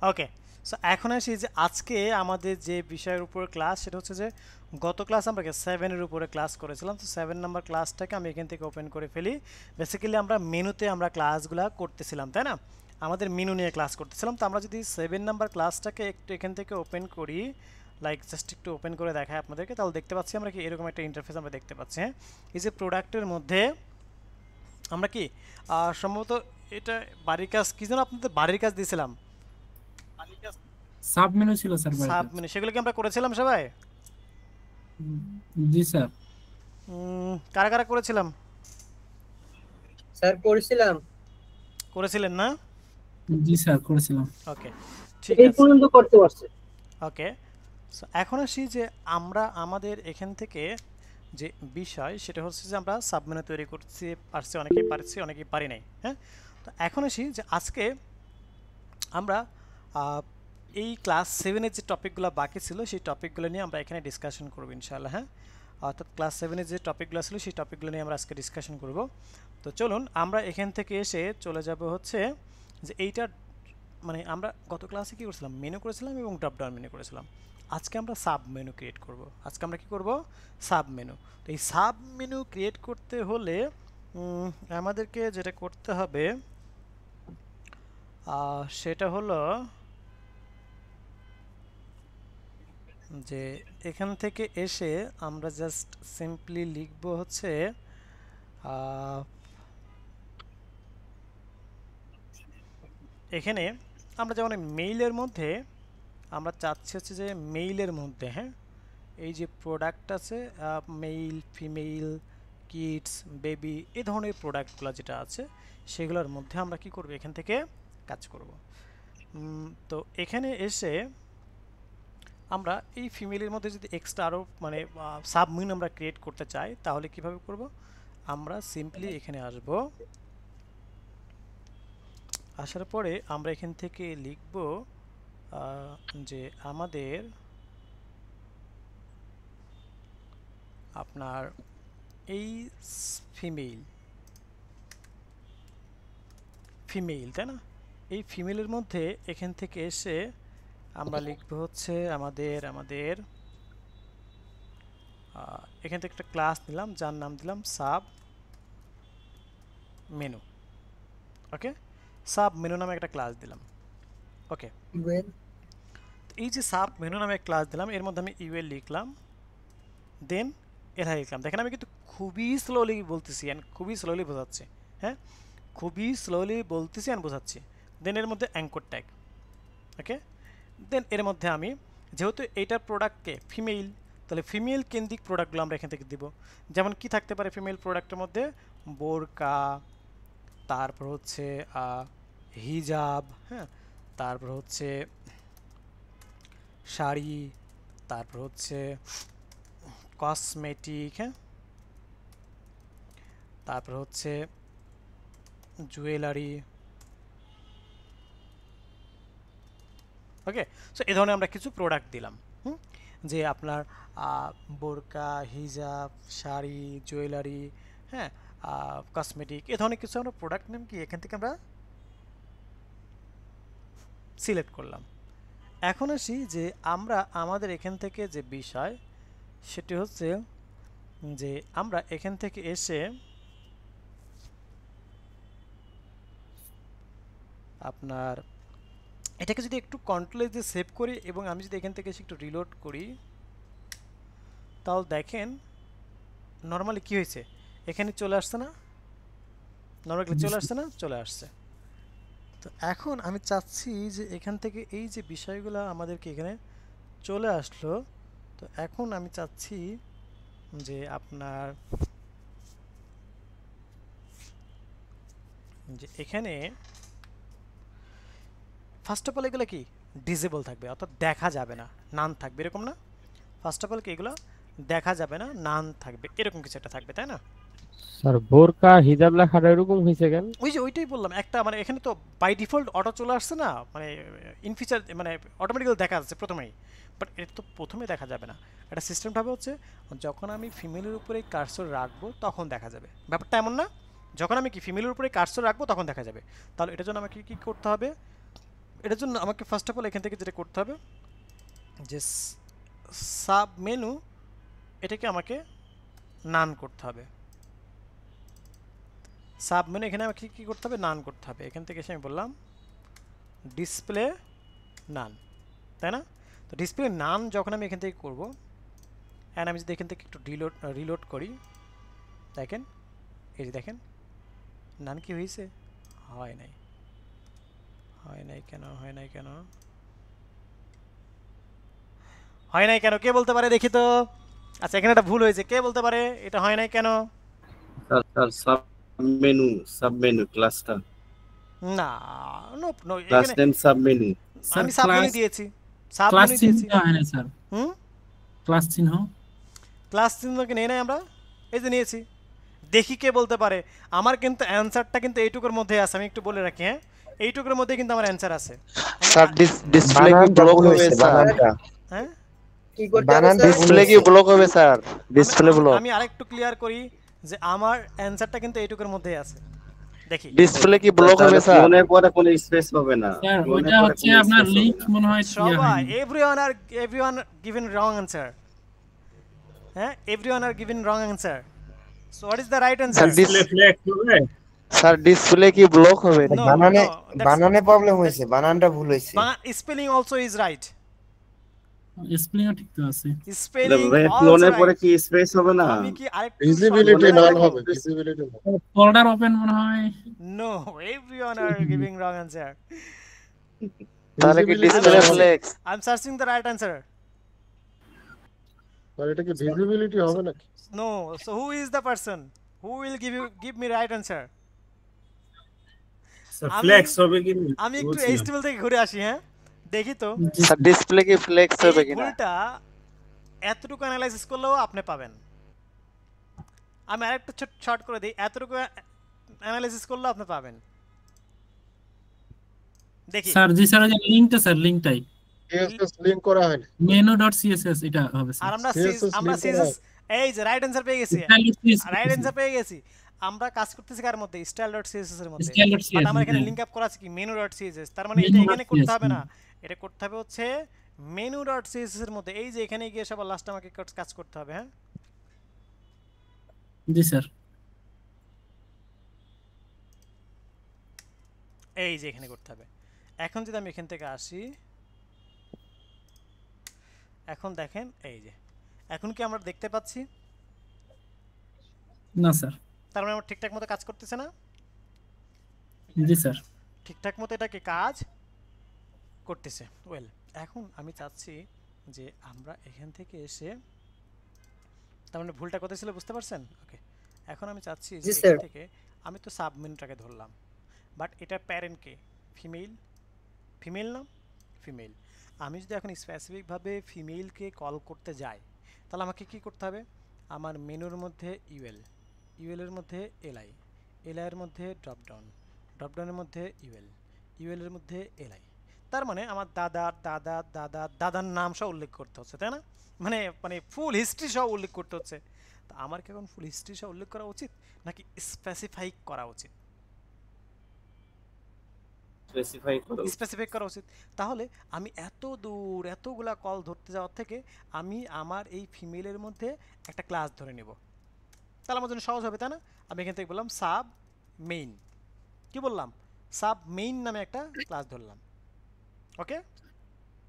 ওকে। So এখন আসি যে আজকে আমাদের যে বিষয়ের উপর ক্লাস সেটা হচ্ছে যে গত ক্লাস আমরা 7 এর উপরে ক্লাস করেছিলাম। তো 7 নাম্বার ক্লাসটাকে আমি এখান থেকে ওপেন করে ফেলি। বেসিক্যালি আমরা মেনুতে আমরা ক্লাসগুলো করতেছিলাম, তাই না? আমাদের মেনু নিয়ে ক্লাস করতেছিলাম। তো আমরা যদি 7 নাম্বার ক্লাসটাকে একটু এখান থেকে ওপেন করি, লাইক জাস্ট একটু ওপেন করে দেখায় আপনাদেরকে, তাহলে দেখতে পাচ্ছি আমরা কি এরকম একটা ইন্টারফেস আমরা দেখতে পাচ্ছি। হ্যাঁ, এই যে প্রোডাক্টের মধ্যে আমরা কি সম্ভবত এটা বাড়ির কাজ কি যেন আপনাদের বাড়ির কাজ দিয়েছিলাম, সাব মেনু ছিল স্যার বাড়ির সাব কাছে। মেনু, সেগুলো কি আমরা করেছিলাম সবাই? উম, জি স্যার। কারা কারা করেছিলাম? স্যার করেছিলাম। করেছিলেন না? জি স্যার করেছিলাম। ওকে, ঠিক এই আছে। পর্যন্ত করতে পারছে। ওকে, সো এখন আসি যে আমরা আমাদের এখান থেকে যে বিষয় সেটা হচ্ছে যে আমরা সাবমেনু তৈরি করছি, পারছি, অনেকেই পারছি অনেকেই পারি নাই। হ্যাঁ, তো এখন আসি যে আজকে আমরা আহ, এই ক্লাস 7-এর যে টপিকগুলো বাকি ছিল সেই টপিকগুলো নিয়ে আমরা এখানে ডিসকাশন করবো ইনশাআল্লাহ। হ্যাঁ, অর্থাৎ ক্লাস 7-এর যে টপিকগুলো ছিল সেই টপিকগুলো নিয়ে আমরা আজকে ডিসকাশন করব। তো চলুন আমরা এখান থেকে এসে চলে যাব হচ্ছে যে এইটা, মানে আমরা গত ক্লাসে কি করেছিলাম, মেনু করেছিলাম এবং ড্রপ ডাউন মেনু করেছিলাম। আজকে আমরা সাব মেনু ক্রিয়েট করব। আজকে আমরা কি করব? Sub menu. তো এই সাব মেনু ক্রিয়েট করতে হলে আমাদেরকে যেটা করতে হবে সেটা হলো যে এখান থেকে এসে আমরা জাস্ট সিম্পলি লিখব হচ্ছে আহ, এখানে আমরা যেমন মেইলের মধ্যে আমরা চাচ্ছি হচ্ছে যে মেইলের মধ্যে, হ্যাঁ, এই যে প্রোডাক্ট আছে, মেইল, ফিমেইল, কিডস, বেবি, এই ধরনের প্রোডাক্টগুলো যেটা আছে সেগুলোর মধ্যে আমরা কি করব, এখান থেকে কাজ করব। তো এখানে এসে আমরা এই ফিমেলের মধ্যে যদি এক্সট্রা আরও মানে সাবমেনু আমরা ক্রিয়েট করতে চাই তাহলে কিভাবে করব? আমরা সিম্পলি এখানে আসব, আসার পরে আমরা এখান থেকে লিখব যে আমাদের আপনার এই ফিমেল, ফিমেল, তাই না? এই ফিমেলের মধ্যে এখান থেকে এসে আমরা লিখব হচ্ছে আমাদের আমাদের এখান থেকে একটা ক্লাস নিলাম যার নাম দিলাম সাব মেনু। ওকে, সাব মেনু নামে একটা ক্লাস দিলাম। ওকে, ওয়েল, এই যে সাব মেনু নামে ক্লাস দিলাম এর মধ্যে আমি ইউএল লিখলাম, দেন এলহাই লিখলাম। দেখেন আমি কিন্তু খুবই স্লোলি বলতেছি অ্যান্ড খুবই স্লোলি বোঝাচ্ছি। হ্যাঁ, খুবই স্লোলি বলতেছি অ্যান্ড বোঝাচ্ছি। দেন এর মধ্যে অ্যাঙ্কর ট্যাগ। ওকে, দেন এর মধ্যে আমি যেহেতু এইটার প্রোডাক্টকে ফিমেল, তাহলে ফিমেল কেন্দ্রিক প্রোডাক্টগুলো আমরা এখান থেকে দিব। যেমন কি থাকতে পারে ফিমেল প্রোডাক্টের মধ্যে? বোরকা, তারপর হচ্ছে হিজাব, হ্যাঁ, তারপর হচ্ছে শাড়ি, তারপর হচ্ছে কসমেটিক, হ্যাঁ, তারপর হচ্ছে জুয়েলারি। ওকে, সো এই ধরনের আমরা কিছু প্রোডাক্ট দিলাম। হুম, যে আপনার বোরকা, হিজাব, শাড়ি, জুয়েলারি, হ্যাঁ, কসমেটিক, এ ধরনের কিছু আমরা প্রোডাক্ট নেম কি এখান থেকে আমরা সিলেক্ট করলাম। এখন আসি যে আমরা আমাদের এখান থেকে যে বিষয় সেটি হচ্ছে যে আমরা এখান থেকে এসে আপনার এটাকে যদি একটু কন্ট্রোলে যে সেভ করি এবং আমি যদি এখান থেকে এসে একটু রিলোড করি, তাহলে দেখেন নর্মালি কি হয়েছে, এখানে চলে আসছে না? নর্মালি জি চলে স্যার। আসছে না? চলে আসছে। তো এখন আমি চাচ্ছি যে এখান থেকে এই যে বিষয়গুলো আমাদেরকে এখানে চলে আসলো, তো এখন আমি চাচ্ছি যে আপনার যে এখানে ফার্স্ট অফ অল এগুলো কি ডিজেবল থাকবে, অর্থাৎ দেখা যাবে না, নান থাকবে, এরকম না? ফার্স্ট অফ অল কি এগুলো দেখা যাবে না, নান থাকবে, এরকম কিছু একটা থাকবে, তাই না? স্যার বোরকা হিজাব লেখাটা এরকম হয়েছে কেন? ওই যে ওইটাই বললাম, একটা মানে এখানে তো বাই ডিফল্ট অটো চলে আসছে না, মানে ইন ফিচার মানে অটোমেটিক্যালি দেখা যাচ্ছে প্রথমেই, বাট এটা তো প্রথমে দেখা যাবে না। একটা সিস্টেমটা হচ্ছে যখন আমি ফিমেলের উপরে কার্সর রাখবো তখন দেখা যাবে, ব্যাপারটা এমন না? যখন আমি কি ফিমেলের উপরে কার্সর রাখবো তখন দেখা যাবে। তাহলে এটার জন্য আমাকে কি করতে হবে? এটার জন্য আমাকে ফার্স্ট অফ অল এখান থেকে যেটা করতে হবে যে সাব মেনু এটাকে আমাকে নান করতে হবে। সাব মেনু এখানে আমাকে কি করতে হবে, নান করতে হবে। এখান থেকে এসে আমি বললাম ডিসপ্লে নান, তাই না? তো ডিসপ্লে নান যখন আমি এখান থেকে করবো, অ্যান্ড আমি যদি এখান থেকে একটু রিলোড করি, দেখেন এই যে দেখেন নান কি হয়েছে, হয় নাই। হয় নাই কেন, হয় নাই কেন, হয় নাই কেন, কে বলতে পারে দেখি তো? আচ্ছা এখানে একটা ভুল হয়েছে, কে বলতে পারে এটা হয় নাই কেন? স্যার সাবমেনু ক্লাসটা না, নো নো, ক্লাস এখানে নেম সাবমেনু। স্যার আমি সাব মেনু ক্লাস দিয়েছি, সাব ক্লাস মেনু চিহ্ন দিয়েছি। দেওয়া হয় না স্যার, হুম, ক্লাস চিহ্ন। ক্লাস চিহ্নকে নেই নাই আমরা, এই যে নিয়েছি। দেখি কে বলতে পারে। আমার কিন্তু অ্যানসারটা কিন্তু এইটুকুর মধ্যে আছে, আমি একটু বলে রাখি, হ্যাঁ এইটুকুর মধ্যে কিন্তু আমার অ্যানসার আছে। স্যার ডিসপ্লে কি বানানটা ব্লক ভুল হবে হয়েছে, স্যার? বানানটা হ্যাঁ কি করতে হবে বানানটা স্যার? ভুল ডিসপ্লে কি হয়েছে। ব্লক হবে স্যার? আমি ডিসপ্লে আমি- ব্লক। আমি আরেকটু ক্লিয়ার করি যে আমার অ্যানসারটা কিন্তু এইটুকুর মধ্যেই আছে। দেখি ডিসপ্লে কি ব্লক হবে তাহলে স্যার? ক্লোনের পরে কোনো স্পেস হবে না। স্যার ক্লোনের ওইটা পরে হচ্ছে কোনো আপনার space হবে লিংক না। মনে হয় ইয়ে সবাই হয়নি। এভরিওয়ান গিভেন রং অ্যানসার, হ্যাঁ everyone are given wrong answer. So what is the right sir answer? Sir display কি ব্লক হবে? No, বানানে no, that's- বানানে প্রবলেম হয়েছে, বানানটা ভুল হয়েছে। স্পেলিং অলসো ইজ রাইট, স্পেলিংও ঠিক তো আছে। স্পেলিং ক্লোনের অলসো পরে রাইট। কি স্পেস হবে না? আমি কি আরেকটু ভিজিবিলিটি নাল হবে, ভিজিবিলিটি ফোল্ডার ওপেন মনে হয়। No, everyone are giving wrong answer. তাহলে কি visibility ডিসপ্লে নাল হবে। Flex? I am searching the right answer. আর এটা কি ভিজিবিলিটি হবে নাকি? No, so who is the person who will give me right answer? Flex হবে কি? আমি একটু এইচটিএমএল থেকে ঘুরে আসি, হ্যাঁ দেখি তো স্যার ডিসপ্লে কি ফ্লেক্স হবে এই কিনা? ভুলটা এতটুকু অ্যানালাইসিস করলেও আপনি পাবেন। আমি আরেকটা শর্ট করে দিই, এতটুকু অ্যানালাইসিস করলেও আপনি পাবেন। দেখি স্যার জি স্যার, ওই যে লিংকটা স্যার, লিংকটাই সিএসএস লিংক করা হয়নি। menu.css এটা হবে আর স্যার। আমরা CSS আমরা link করা CSS এই যে রাইট অ্যানসার পেয়ে গেছি, রাইট অ্যানসার পেয়ে গেছি। আমরা কাজ করতেছি কার মধ্যে? style.css এর মধ্যে। Style.css বাট আমার এখানে হ্যাঁ। লিংক আপ করা আছে কি menu.css, তার মানে এটা এখানে Menu.css করতে হবে না, এটা করতে হবে হচ্ছে menu.css এর মধ্যে। এই যে এখানে গিয়ে সব লাস্ট আমাকে কাজ করতে হবে, হ্যাঁ জি স্যার। এই যে এখানে করতে হবে। এখন যদি আমি এখান থেকে আসি, এখন দেখেন এই যে এখন কি আমরা দেখতে পাচ্ছি? না স্যার। তার মানে আমার ঠিকঠাক মতো কাজ করতেছে না, জি স্যার। ঠিকঠাক মতো এটাকে কাজ করতেছে। ওয়েল, এখন আমি চাচ্ছি যে আমরা এখান থেকে এসে, তার মানে ভুলটা কোথায় ছিল বুঝতে পারছেন? ওকে, এখন আমি চাচ্ছি যে জি, এখান স্যার। থেকে আমি তো সাবমেনুটাকে ধরলাম, বাট এটা প্যারেন্ট কে? ফিমেল, ফিমেল না ফিমেল। আমি যদি এখন স্পেসিফিকভাবে ফিমেলকে কল করতে যাই, তাহলে আমাকে কি করতে হবে? আমার মেনুর মধ্যে ইউএল, ইউএলের মধ্যে এলআই, এলআইয়ের মধ্যে ড্রপডাউন, ড্রপডাউনের মধ্যে ইউএল, ইউএলের মধ্যে এলআই। তার মানে আমার দাদার নাম সহ উল্লেখ করতে হচ্ছে, তাই না? মানে মানে ফুল হিস্ট্রি সহ উল্লেখ করতে হচ্ছে। তো আমার কি এখন ফুল হিস্ট্রি সহ উল্লেখ করা উচিত নাকি স্পেসিফাই করা উচিত? স্পেসিফিক করা উচিত। তাহলে আমি এত দূর এতগুলা কল ধরতে যাওয়ার থেকে আমি আমার এই ফিমেলের মধ্যে একটা ক্লাস ধরে নেব, তাহলে আমার জন্য সহজ হবে, তাই না? আমি এখান থেকে বললাম সাব মেইন, কি বললাম? সাব মেইন নামে একটা ক্লাস ধরলাম। ওকে,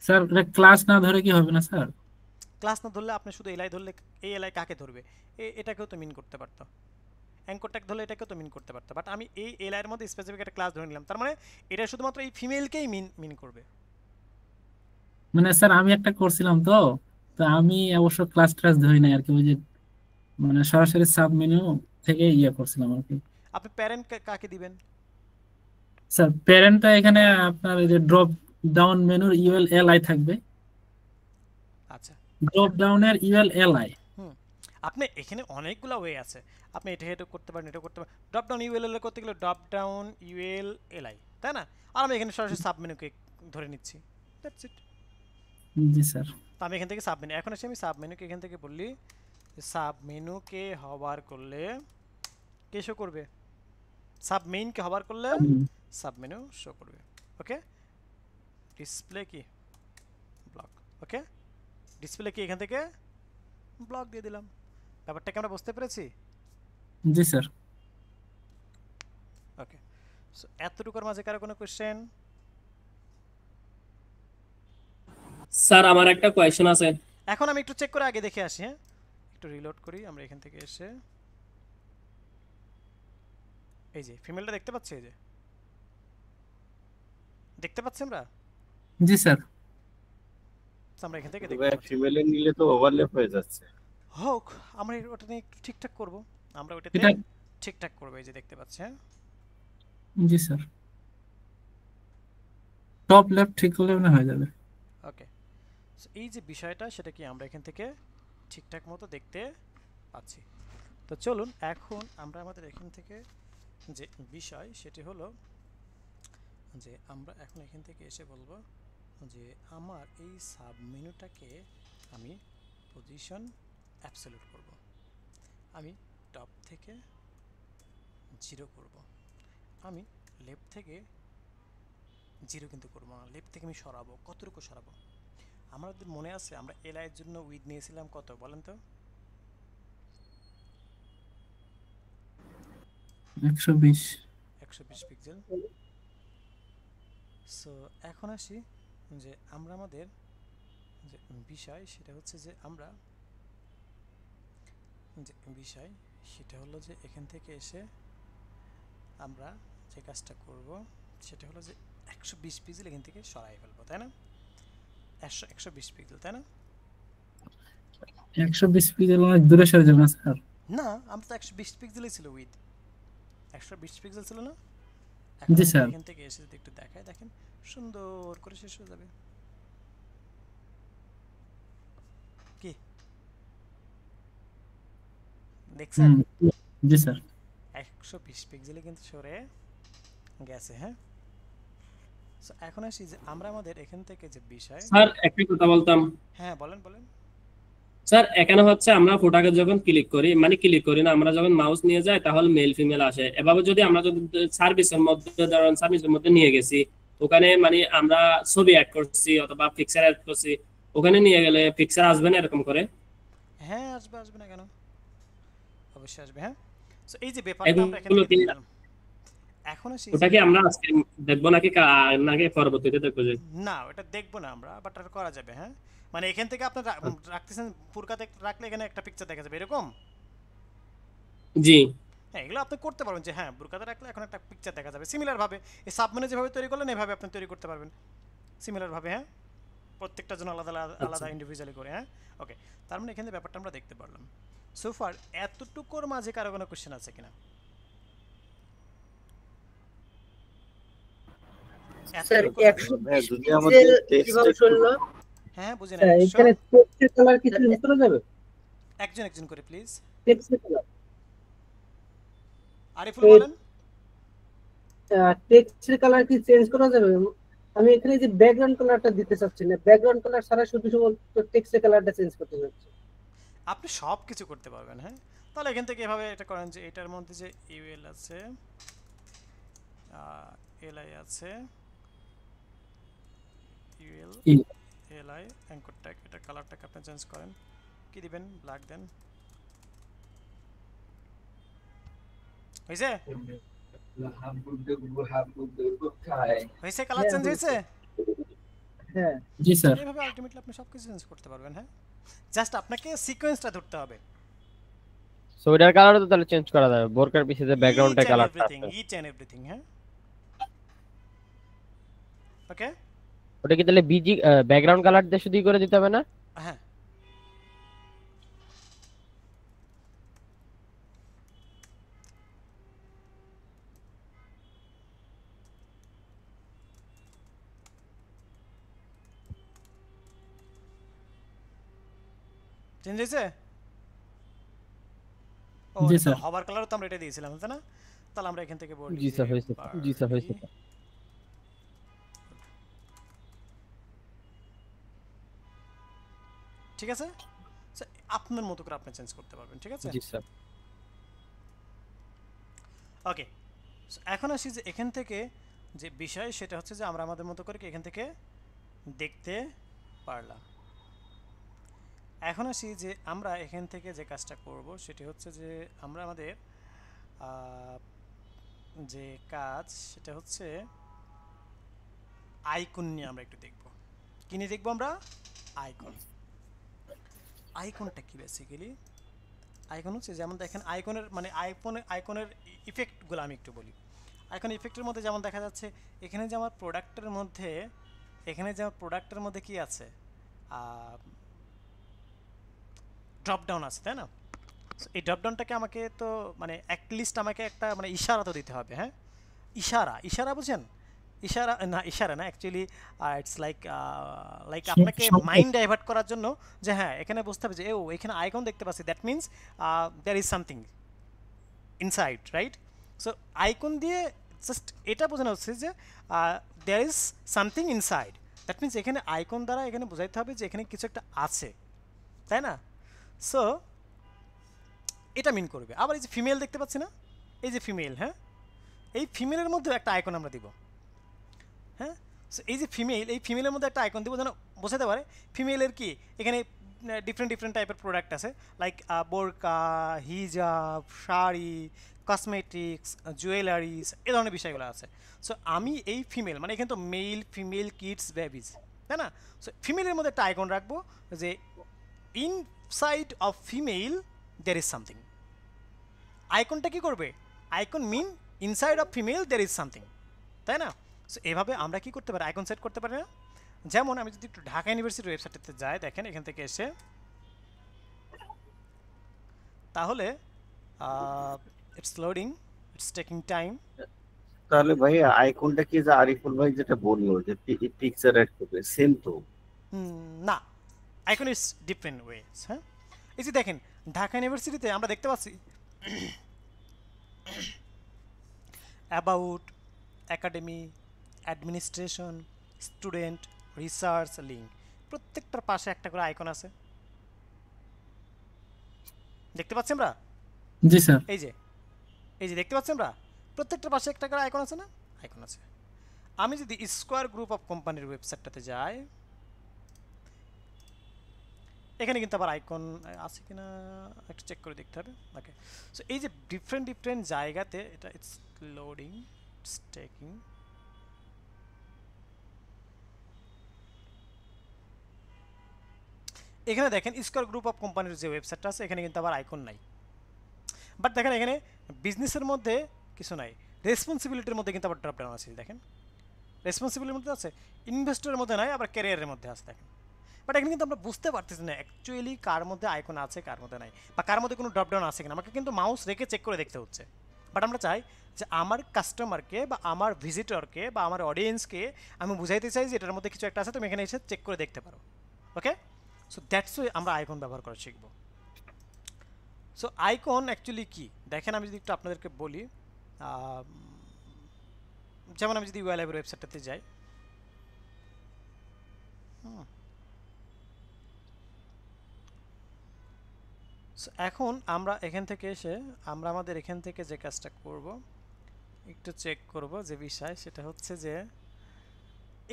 স্যার এটা ক্লাস না ধরে কি হবে না স্যার? ক্লাস না ধরলে আপনি শুধু এলআই ধরলে, এই এলআই কাকে ধরবে? এটাকেও তো মিন করতে পারতো, অ্যাঙ্করটাকে ধরলে এটাকেও তো মিন করতে পারতো, বাট আমি এই এলআইয়ের মধ্যে স্পেসিফিক একটা ক্লাস ধরে নিলাম, তার মানে এটা শুধুমাত্র এই ফিমেলকেই মিন করবে। মানে স্যার আমি একটা করছিলাম তো, তো আমি অবশ্য ক্লাস ধরি নাই আর কি, ওই যে মানে সরাসরি সাব মেনু থেকে ইয়ে করছিলাম আর কি। আপনি প্যারেন্ট কাকে দিবেন? স্যার প্যারেন্টটা এখানে আপনার এই যে ড্রপ ডাউন মেনুর ইউএল এলআই থাকবে, আচ্ছা, ড্রপ ডাউনের ইউএল এলআই। আপনি এখানে অনেকগুলো ওয়ে আছে, আপনি এটা করতে পারেন, এটা করতে পারেন। ড্রপ ডাউন ইউএল করতে গেলে ড্রপ ডাউন ইউএল এলআই, তাই না? আর আমি এখানে সরাসরি সাব মেনুকে ধরে নিচ্ছি, দ্যাটস ইট। G sir. তো আমি এখান থেকে সাব মেনু, এখন এসে আমি সাব মেনুকে এখান থেকে বললি সাব মেনুকে হবার করলে কে শো করবে? সাব মেইনকে হবার করলে সাব মেনু শো করবে। ওকে, ডিসপ্লে কি ব্লক, ওকে ডিসপ্লে কি এখান থেকে ব্লক দিয়ে দিলাম। ব্যাপারটাকে আমরা বুঝতে পেরেছি? জি স্যার। ওকে, সো এতটুকুর মাঝে কারো কোনো কোশ্চেন? স্যার আমার একটা কোয়েশ্চেন আছে। এখন আমি একটু চেক করে আগে দেখে আসি, হ্যাঁ একটু রিলোড করি। আমরা এখান থেকে এসে এই যে ফিমেলটা দেখতে পাচ্ছি, এই যে দেখতে পাচ্ছি আমরা। জি স্যার। So, আমরা এখান থেকে তবে দেখতে পাচ্ছি। ফিমেলে নিলে তো ওভারল্যাপ হয়ে যাচ্ছে। হোক, আমরা ওটা নিয়ে একটু ঠিকঠাক করব, আমরা ওটাতে এটা ঠিকঠাক করব। এই যে দেখতে পাচ্ছি, হ্যাঁ জি স্যার, টপ লেফট ঠিক করলে মনে হয়ে যাবে। ওকে, সো এই যে বিষয়টা সেটা কি আমরা এখান থেকে ঠিকঠাক মতো দেখতে পাচ্ছি। তো চলুন এখন আমরা আমাদের এখান থেকে যে বিষয় সেটি হলো যে আমরা এখন এখান থেকে এসে বলবো যে আমার এই সাব মেনুটাকে আমি পজিশন অ্যাবসলিউট করব, আমি টপ থেকে 0 করব, আমি লেফট থেকে 0 কিন্তু করবো না, লেফট থেকে আমি সরাবো। কতটুকু সরাবো? আমাদের মনে আছে আমরা এলআই এর জন্য উইথ নিয়েছিলাম কত বলেন তো? 120 পিক্সেল। সো এখন আসি যে আমরা আমাদের যে বিষয় সেটা হচ্ছে যে আমরা যে বিষয় সেটা হলো যে এখান থেকে এসে আমরা যে কাজটা করব সেটা হলো যে 120 পিক্সেল এখান থেকে সরাই ফেলবো, তাই না? 120 পিক্সেল, তাই না? 120 পিক্সেল অনেক দূরে সরে যাবে না স্যার? না, আমরা তো 120 পিক্সেলই ছিল উইথ, 120 পিক্সেল ছিল না? জি স্যার। এখান থেকে এসে যদি একটু দেখায়, দেখেন সুন্দর করে শেষ হয়ে যাবে। কি দেখছেন? জি স্যার। 120 পিক্সেলে কিন্তু সরে গেছে, হ্যাঁ। সো এখন আসি যে আমরা আমাদের এখান থেকে যে বিষয়। স্যার একটা কথা বলতাম। হ্যাঁ বলেন বলেন। স্যার এখানে হচ্ছে আমরা ফটোকে যখন ক্লিক করি, মানে ক্লিক করি না, আমরা যখন মাউস নিয়ে যাই তাহলে মেল ফিমেল আসে। এভাবে যদি আমরা যদি সার্ভিসের মধ্যে ধরুন সার্ভিসের মধ্যে নিয়ে গেছি, ওখানে মানে আমরা ছবি অ্যাড করছি অথবা পিকচার অ্যাড করছি, ওখানে নিয়ে গেলে পিকচার আসবে না এরকম করে? হ্যাঁ আসবে, আসবে না কেন? অবশ্যই আসবে, হ্যাঁ। সো এই যে ব্যাপারটা আমরা এখান এগুলো থেকে কি দেখলাম। এখন আসি ওটা কি আমরা আজকে দেখবো নাকি নাকি পরবর্তীতে দেখবো? যে না ওটা দেখবো না আমরা, বাট আর করা যাবে, হ্যাঁ। মানে এখান থেকে আপনি রাখতেছেন ফুরকাতে রাখলে এখানে একটা পিকচার দেখা যাবে এরকম। জি হ্যাঁ এগুলো আপনি করতে পারবেন যে হ্যাঁ বুরকাতে রাখলে এখন একটা পিকচার দেখা যাবে। সিমিলার ভাবে এই সাবমেনু যেভাবে তৈরি করলেন এভাবে আপনি তৈরি করতে পারবেন সিমিলার ভাবে, হ্যাঁ প্রত্যেকটা জন্য আলাদা আলাদা ইন্ডিভিজুয়ালি করে, হ্যাঁ ওকে। তার মানে এখানে ব্যাপারটা আমরা দেখতে পারলাম। সো ফার এতটুকুর মাঝে কারো কোনো কোশ্চেন আছে কিনা? স্যার হ্যাঁ, যদি 120 আমাদের পিক্সেল text কিভাবে একটু- শুনলো? হ্যাঁ বুঝে না, এখানে টেক্সটের কালার কি চেঞ্জ করা যাবে? একজন একজন করে প্লিজ। টেক্সটের কালার আরিফুল বলেন। টেক্সটের কালার কি চেঞ্জ করা যাবে? আমি এখানে যে ব্যাকগ্রাউন্ড কালারটা দিতে চাচ্ছি না, ব্যাকগ্রাউন্ড কালার ছাড়া শুধু টেক্সটের কালারটা চেঞ্জ করতে চাচ্ছি। আপনি সব কিছু করতে পারবেন, হ্যাঁ। তাহলে এখান থেকে এভাবে এটা করেন যে এটার মধ্যে যে ইউএল আছে, এলআই আছে, ইউএল এলআই অ্যাঙ্কর ট্যাগ, এটা কালারটাকে আপনি চেঞ্জ করেন। কি দিবেন? ব্ল্যাক দেন। হয়েছে? হয়েছে? কালার চেঞ্জ হয়েছে? হ্যাঁ জি স্যার। এইভাবে আলটিমেটলি আপনি সবকিছু চেঞ্জ করতে পারবেন, হ্যাঁ। জাস্ট আপনাকে সিকোয়েন্সটা ধরতে হবে। সো এটার কালারও তো তাহলে চেঞ্জ করা যাবে, বোরকার পিছে যে ব্যাকগ্রাউন্ডের কালারটা আছে ইচ এন্ড এভরিথিং, হ্যাঁ ওকে। ওটা কি তাহলে বিজি ব্যাকগ্রাউন্ড কালার দিয়ে শুধুই করে দিতে হবে না? হ্যাঁ চেঞ্জ হয়েছে? ও জি স্যার। হবার কালারও তো আমরা এটা দিয়েছিলাম, তাই না? তাহলে আমরা এখান থেকে বলি জি স্যার হয়েছে, জি স্যার হয়েছে। ঠিক আছে, আপনার মতো করে আপনি চেঞ্জ করতে পারবেন, ঠিক আছে। জি স্যার। ওকে, এখন আসি যে এখান থেকে যে বিষয় সেটা হচ্ছে যে আমরা আমাদের মতো করে এখান থেকে দেখতে পারলাম। এখন আসি যে আমরা এখান থেকে যে কাজটা করব সেটি হচ্ছে যে আমরা আমাদের যে কাজ সেটা হচ্ছে আইকন নিয়ে আমরা একটু দেখব। কি নিয়ে দেখবো আমরা? আইকন। আইকনটা কি বেসিক্যালি? আইকন হচ্ছে যেমন দেখেন আইকনের মানে আইকনের ইফেক্টগুলো আমি একটু বলি। আইকন ইফেক্টের মধ্যে যেমন দেখা যাচ্ছে এখানে যে আমার প্রোডাক্টের মধ্যে কি আছে, ড্রপ ডাউন আছে, তাই না? এই ড্রপ ডাউনটাকে আমাকে তো মানে অ্যাটলিস্ট আমাকে একটা মানে ইশারা তো দিতে হবে। হ্যাঁ, ইশারা বুঝেন? ইশারা না অ্যাকচুয়ালি ইটস লাইক আপনাকে মাইন্ড ডাইভার্ট করার জন্য যে হ্যাঁ এখানে বুঝতে হবে যে এখানে আইকন দেখতে পাচ্ছি, that means there is something inside, right? So icon দিয়ে জাস্ট এটা বোঝানো হচ্ছে যে there is something inside, that means এখানে আইকন দ্বারা এখানে বোঝাইতে হবে যে এখানে কিছু একটা আছে, তাই না? সো এটা মিন করবে। আবার এই যে ফিমেল দেখতে পাচ্ছি না, এই যে ফিমেল, হ্যাঁ এই ফিমেলের মধ্যে একটা আইকন আমরা দিব। হ্যাঁ, সো এই যে ফিমেলের মধ্যে একটা আইকন দিব যেন বোঝাতে পারে ফিমেলের কি এখানে ডিফারেন্ট টাইপের প্রোডাক্ট আছে, লাইক বোরকা, হিজাব, শাড়ি, কসমেটিক্স, জুয়েলারিস, এই ধরনের বিষয়গুলো আছে। সো আমি এই ফিমেল মানে এখানে তো মেল, ফিমেল, কিডস, বেবিজ, তাই না? সো ফিমেলের মধ্যে একটা আইকন রাখবো যে inside of female there is something. আইকনটা কি করবে? Icon mean inside of female there is something, তাই না? সো এভাবে আমরা কি করতে পারি? আইকন সেট করতে পারি না? যেমন আমি যদি একটু ঢাকা ইউনিভার্সিটির ওয়েবসাইটে যাই, দেখেন এখান থেকে এসে তাহলে it's loading, it's taking time. তাহলে ভাই আইকনটা কি যে আরিফুল ভাই যেটা বললো যে পিকচার অ্যাড করবে সেম তো? না, আইকন ইজ ডিফারেন্ট ওয়েজ। হ্যাঁ, এই যে দেখেন ঢাকা ইউনিভার্সিটিতে আমরা দেখতে পাচ্ছি about, academy, administration, student, research, link, প্রত্যেকটার পাশে একটা করে আইকন আছে, দেখতে পাচ্ছি আমরা? জি স্যার। এই যে দেখতে পাচ্ছি আমরা প্রত্যেকটার পাশে একটা করে আইকন আছে না? আইকন আছে। আমি যদি স্কোয়ার গ্রুপ অফ কোম্পানির ওয়েবসাইটটাতে যাই, এখানে কিন্তু আবার আইকন আছে কিনা একটু চেক করে দেখতে হবে। ওকে, সো এই যে ডিফারেন্ট জায়গাতে এটা ইটস লোডিং, ইটস টেকিং। এখানে দেখেন স্কোয়ার গ্রুপ অফ কোম্পানির যে ওয়েবসাইটটা আছে এখানে কিন্তু আবার আইকন নাই। বাট দেখেন এখানে বিজনেসের মধ্যে কিছু নাই, রেসপন্সিবিলিটির মধ্যে কিন্তু আবার ড্রপ ডাউন আছে। দেখেন রেসপন্সিবিলিটির মধ্যে আছে, ইনভেস্টরের মধ্যে নাই, আবার ক্যারিয়ারের মধ্যে আছে। দেখেন বাট এখানে কিন্তু আমরা বুঝতে পারতেছি না অ্যাকচুয়ালি কার মধ্যে আইকন আছে কার মধ্যে নাই, বা কার মধ্যে কোনো ড্রপ ডাউন আছে কিনা। আমাকে কিন্তু মাউস রেখে চেক করে দেখতে হচ্ছে। বাট আমরা চাই যে আমার কাস্টমারকে বা আমার ভিজিটরকে বা আমার অডিয়েন্সকে আমি বুঝাইতে চাই যে এটার মধ্যে কিছু একটা আছে, তুমি এখানে এসে চেক করে দেখতে পারো। ওকে, সো দ্যাটস ওয়ে আমরা আইকন ব্যবহার করা শিখব। সো আইকন অ্যাকচুয়ালি কি দেখেন, আমি যদি একটু আপনাদেরকে বলি, যেমন আমি যদি ইউআইএলের ওয়েবসাইটটাতে যাই, সো এখন আমরা এখান থেকে এসে আমরা আমাদের এখান থেকে যে কাজটা করব একটু চেক করব যে বিষয়, সেটা হচ্ছে যে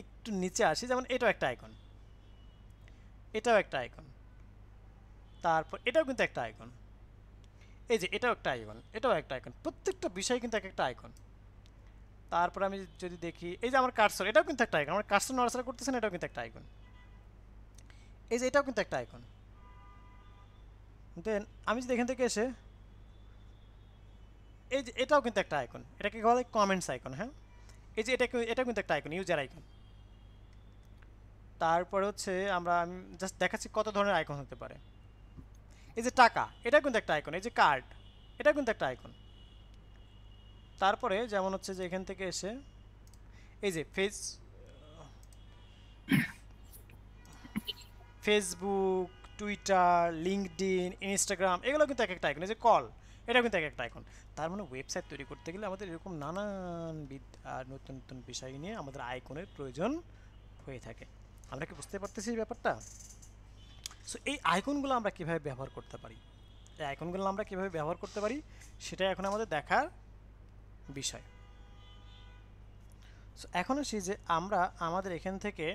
একটু নিচে আসি। যেমন এটাও একটা আইকন, এটাও একটা আইকন, তারপর এটাও কিন্তু একটা আইকন, এই যে এটাও একটা আইকন, এটাও একটা আইকন, প্রত্যেকটা বিষয় কিন্তু এক একটা আইকন। তারপর আমি যদি দেখি এই যে আমার কার্সর, এটাও কিন্তু একটা আইকন, আমার কার্সর নড়াচড়া করতেছেন, এটাও কিন্তু একটা আইকন। এই যে এটাও কিন্তু একটা আইকন। দেন আমি যদি এখান থেকে এসে এই যে এটাও কিন্তু একটা আইকন, এটাকে বলে কমেন্টস আইকন। হ্যাঁ, এই যে এটাও কিন্তু একটা আইকন, ইউজার আইকন। তারপরে হচ্ছে আমি জাস্ট দেখাচ্ছি কত ধরনের আইকন হতে পারে। এই যে টাকা, এটা কিন্তু একটা আইকন। এই যে কার্ড, এটা কিন্তু একটা আইকন। তারপরে যেমন হচ্ছে যে এখান থেকে এসে এই যে ফেসবুক, টুইটার, লিঙ্কডইন, ইনস্টাগ্রাম, এগুলো কিন্তু এক একটা আইকন। এই যে কল, এটা কিন্তু এক একটা আইকন। তার মানে ওয়েবসাইট তৈরি করতে গেলে আমাদের এরকম নানানবিধ নতুন নতুন বিষয় নিয়ে আমাদের আইকনের প্রয়োজন হয়ে থাকে। আমরা কি বুঝতে পারতেছি এই ব্যাপারটা? সো এই আইকনগুলো আমরা কীভাবে ব্যবহার করতে পারি, সেটাই এখন আমাদের দেখার বিষয়। সো এখন আসি যে আমরা আমাদের এখান থেকে